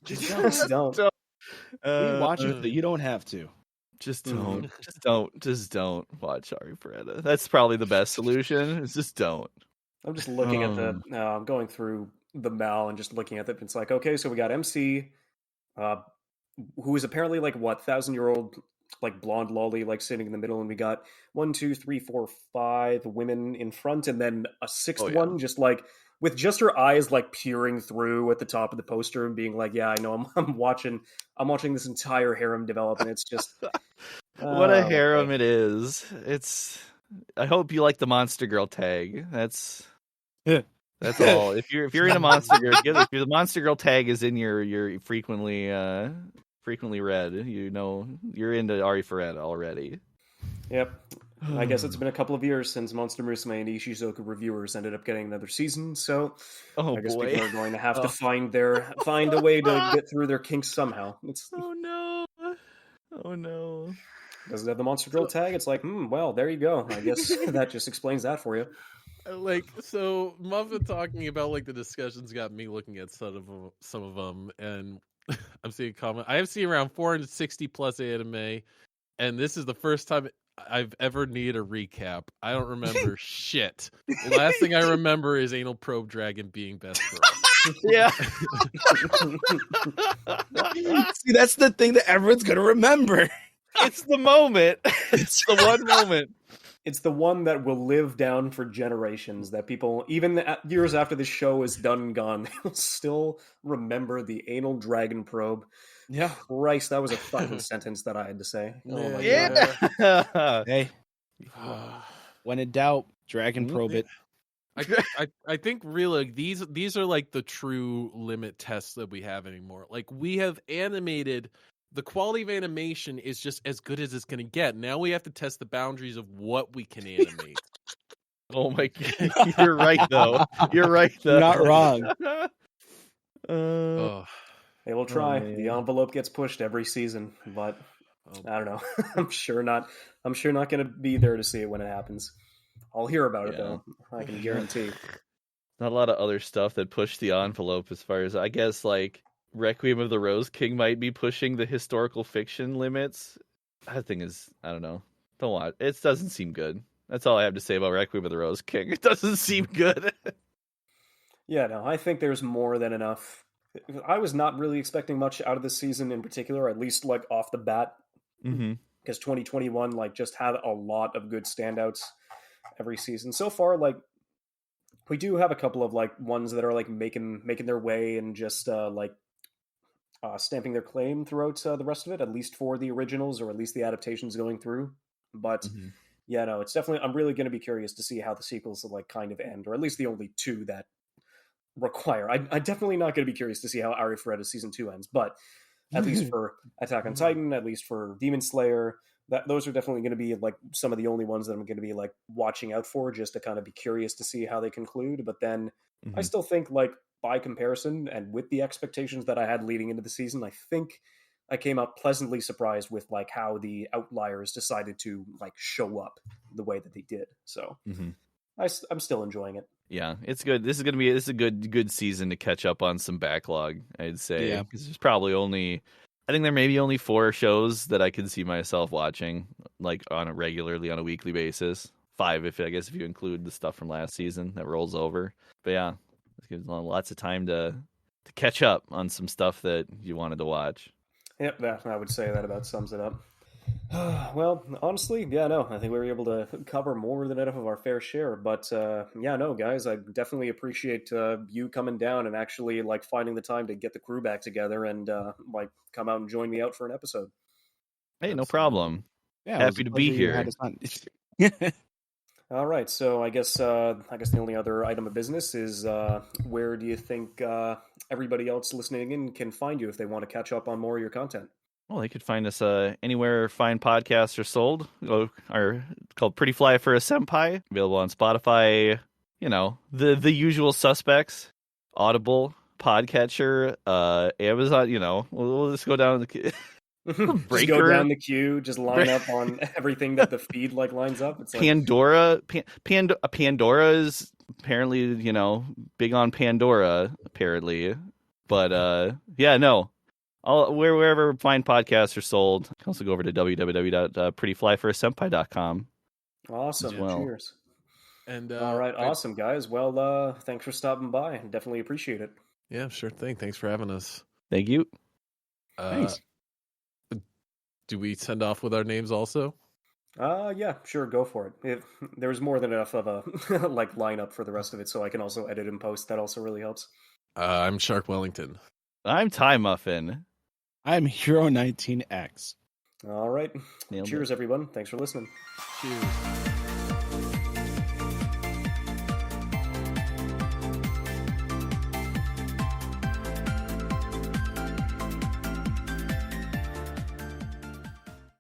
Just don't. We watch it, but you don't have to. Just don't watch Arifureta. That's probably the best solution. Is just don't. I'm just looking at the. I'm going through the Mal and just looking at it. It's like, okay, so we got MC, who is apparently like 1,000-year-old like blonde lolly like sitting in the middle, and we got 1, 2, 3, 4, 5 women in front, and then a sixth one just like with just her eyes like peering through at the top of the poster and being like, yeah, I know, I'm watching this entire harem develop, and it's just what a harem it is. It's. I hope you like the Monster Girl tag. That's all. If you're in a Monster Girl, if the Monster Girl tag is in your frequently read, you know you're into Arifureta already. Yep. I guess it's been a couple of years since Monster Musume and Ishizoku reviewers ended up getting another season, so I guess people are going to have to find a way to get through their kinks somehow. Oh no. Does it have the Monster Girl tag? It's like, well, there you go. I guess that just explains that for you. Like, so Muffin talking about like the discussions got me looking at some of them, and I'm seeing a comment. I have seen around 460 plus anime, and this is the first time I've ever needed a recap. I don't remember shit. The last thing I remember is Anal Probe Dragon being best girl. Yeah. See, that's the thing that everyone's gonna remember. It's the moment. It's the one moment. It's the one that will live down for generations, that people, even years after the show is done and gone, they'll still remember the anal dragon probe. Yeah. Christ, that was a fucking sentence that I had to say. Oh my God. Hey. When in doubt, dragon probe it. I think really these are like the true limit tests that we have anymore. Like, we have animated. The quality of animation is just as good as it's going to get. Now we have to test the boundaries of what we can animate. Oh my God. You're right, though. Not wrong. They will try. The envelope gets pushed every season, but I don't know. I'm sure not going to be there to see it when it happens. I'll hear about it, though. I can guarantee. Not a lot of other stuff that pushed the envelope as far as, I guess, like, Requiem of the Rose King might be pushing the historical fiction limits. That thing is, I don't know. Don't watch. It doesn't seem good. That's all I have to say about Requiem of the Rose King. It doesn't seem good. Yeah, no, I think there's more than enough. I was not really expecting much out of this season in particular, at least like off the bat. Because 2021 like just had a lot of good standouts every season. So far, like, we do have a couple of like ones that are like making their way and just stamping their claim throughout the rest of it, at least for the originals or at least the adaptations going through. But yeah, no, it's definitely, I'm really going to be curious to see how the sequels like kind of end, or at least the only two that require. I'm definitely not going to be curious to see how Arifureta season 2 ends, but at least for Attack on Titan, at least for Demon Slayer, those are definitely going to be like some of the only ones that I'm going to be like watching out for, just to kind of be curious to see how they conclude. But then I still think, like, by comparison and with the expectations that I had leading into the season, I think I came out pleasantly surprised with like how the outliers decided to like show up the way that they did. So I'm still enjoying it. Yeah, it's good. This is a good season to catch up on some backlog, I'd say. Yeah, because there's probably I think there may be only 4 shows that I can see myself watching like regularly on a weekly basis. 5 if you include the stuff from last season that rolls over. But yeah, it gives lots of time to catch up on some stuff that you wanted to watch. Yep, I would say that about sums it up. Well, honestly, yeah, no, I think we were able to cover more than enough of our fair share. But yeah, no, guys, I definitely appreciate you coming down and actually like finding the time to get the crew back together and like come out and join me out for an episode. Hey, no problem. Yeah, happy to be here. All right, so I guess the only other item of business is where do you think everybody else listening in can find you if they want to catch up on more of your content? Well, they could find us anywhere fine podcasts are sold. Are called Pretty Fly for a Senpai. Available on Spotify. You know, the usual suspects. Audible, Podcatcher, Amazon. You know, we'll just go down the just go down the queue. Just line up on everything that the feed like lines up. It's like... Pandora. Pandora is apparently big on Pandora apparently, but yeah, no. wherever fine podcasts are sold. You can also go over to www.prettyflyforsenpai.com. Awesome. well. Cheers. And all right, awesome guys. Well, thanks for stopping by. Definitely appreciate it. Yeah, sure thing. Thanks for having us. Thank you. Thanks. Do we send off with our names also? Yeah, sure, go for it. There's more than enough of a like lineup for the rest of it, so I can also edit and post. That also really helps. I'm Shark Wellington. I'm Tie Muffin. I'm Hero 19X. All right. Nailed Cheers, everyone. Thanks for listening. Cheers.